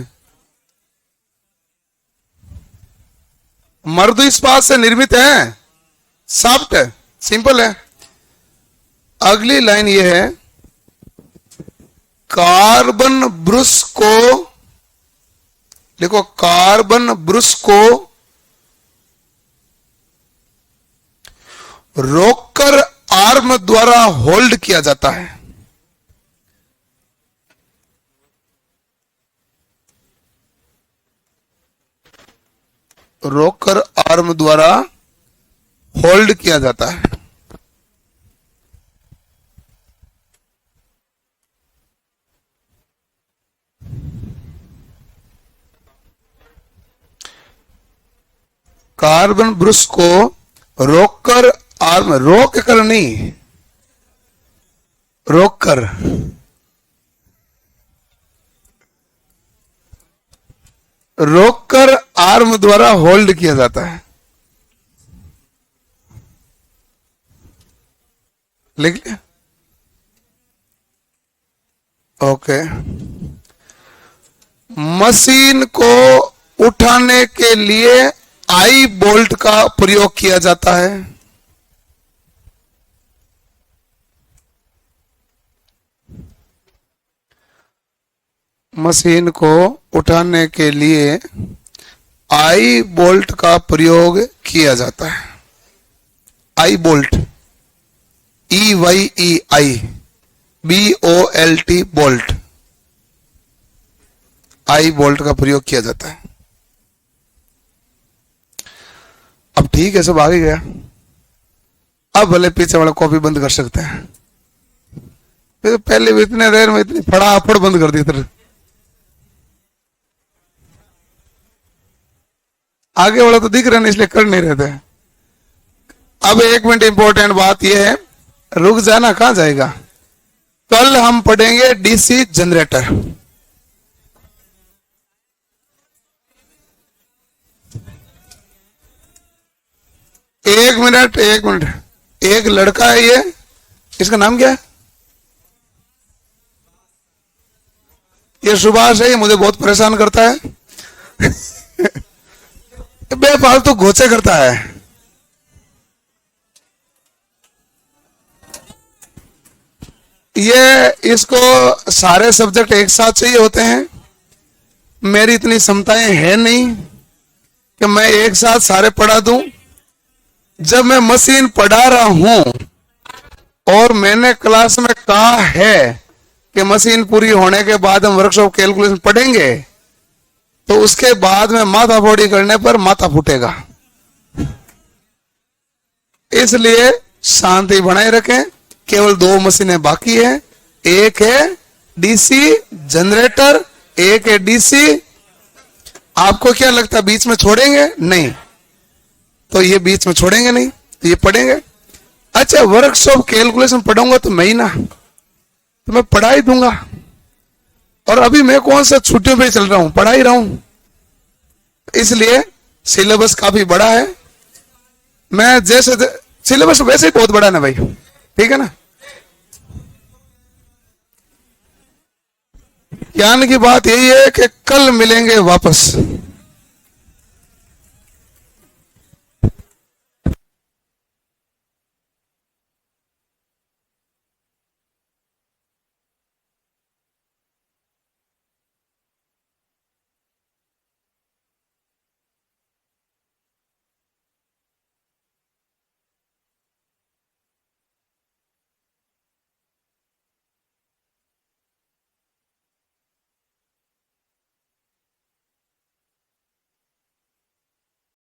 मृदु इस्पात से निर्मित है शाफ्ट, सिंपल है। अगली लाइन ये है, कार्बन ब्रुश को, लिखो कार्बन ब्रुश को रोककर आर्म द्वारा होल्ड किया जाता है। रोककर आर्म द्वारा होल्ड किया जाता है। कार्बन ब्रश को रोककर आर्म, रोक कर नहीं, रोककर, रोककर आर्म द्वारा होल्ड किया जाता है। लिख लिया? ओके। मशीन को उठाने के लिए आई बोल्ट का प्रयोग किया जाता है। मशीन को उठाने के लिए आई बोल्ट का प्रयोग किया जाता है। आई बोल्ट, EYE BOLT बोल्ट, आई बोल्ट का प्रयोग किया जाता है। अब ठीक है, सब आगे गया। अब भले पीछे वाला कॉपी बंद कर सकते हैं। फिर पहले भी इतने देर में इतनी फटाफट बंद कर दी था। आगे वाला तो दिख रहा नहीं, इसलिए कर नहीं रहते। अब 1 मिनट इंपॉर्टेंट बात यह है, रुक जाना, कहां जाएगा। कल हम पढ़ेंगे डीसी जनरेटर। एक मिनट, एक लड़का है ये, इसका नाम क्या है? ये सुभाष है, ये मुझे बहुत परेशान करता है। बेफालतू घोचे करता है। ये इसको सारे सब्जेक्ट एक साथ चाहिए होते हैं। मेरी इतनी क्षमताएं है नहीं कि मैं एक साथ सारे पढ़ा दूं। जब मैं मशीन पढ़ा रहा हूं और मैंने क्लास में कहा है कि मशीन पूरी होने के बाद हम वर्कशॉप कैलकुलेशन पढ़ेंगे, तो उसके बाद में माथा फोड़ी करने पर माथा फूटेगा। इसलिए शांति बनाए रखें। केवल 2 मशीनें बाकी है। एक है डीसी जनरेटर, एक है डीसी। आपको क्या लगता है बीच में छोड़ेंगे? नहीं, तो ये बीच में छोड़ेंगे नहीं, तो ये पढ़ेंगे। अच्छा, वर्कशॉप कैलकुलेशन पढ़ूंगा तो मैं ही ना, तो मैं पढ़ा ही दूंगा। और अभी मैं कौन सा छुट्टियों पे चल रहा हूं, पढ़ा ही रहा हूं। इसलिए सिलेबस काफी बड़ा है। मैं जैसे सिलेबस वैसे ही बहुत बड़ा है ना भाई, ठीक है ना। ज्ञान की बात यही है कि कल मिलेंगे वापस।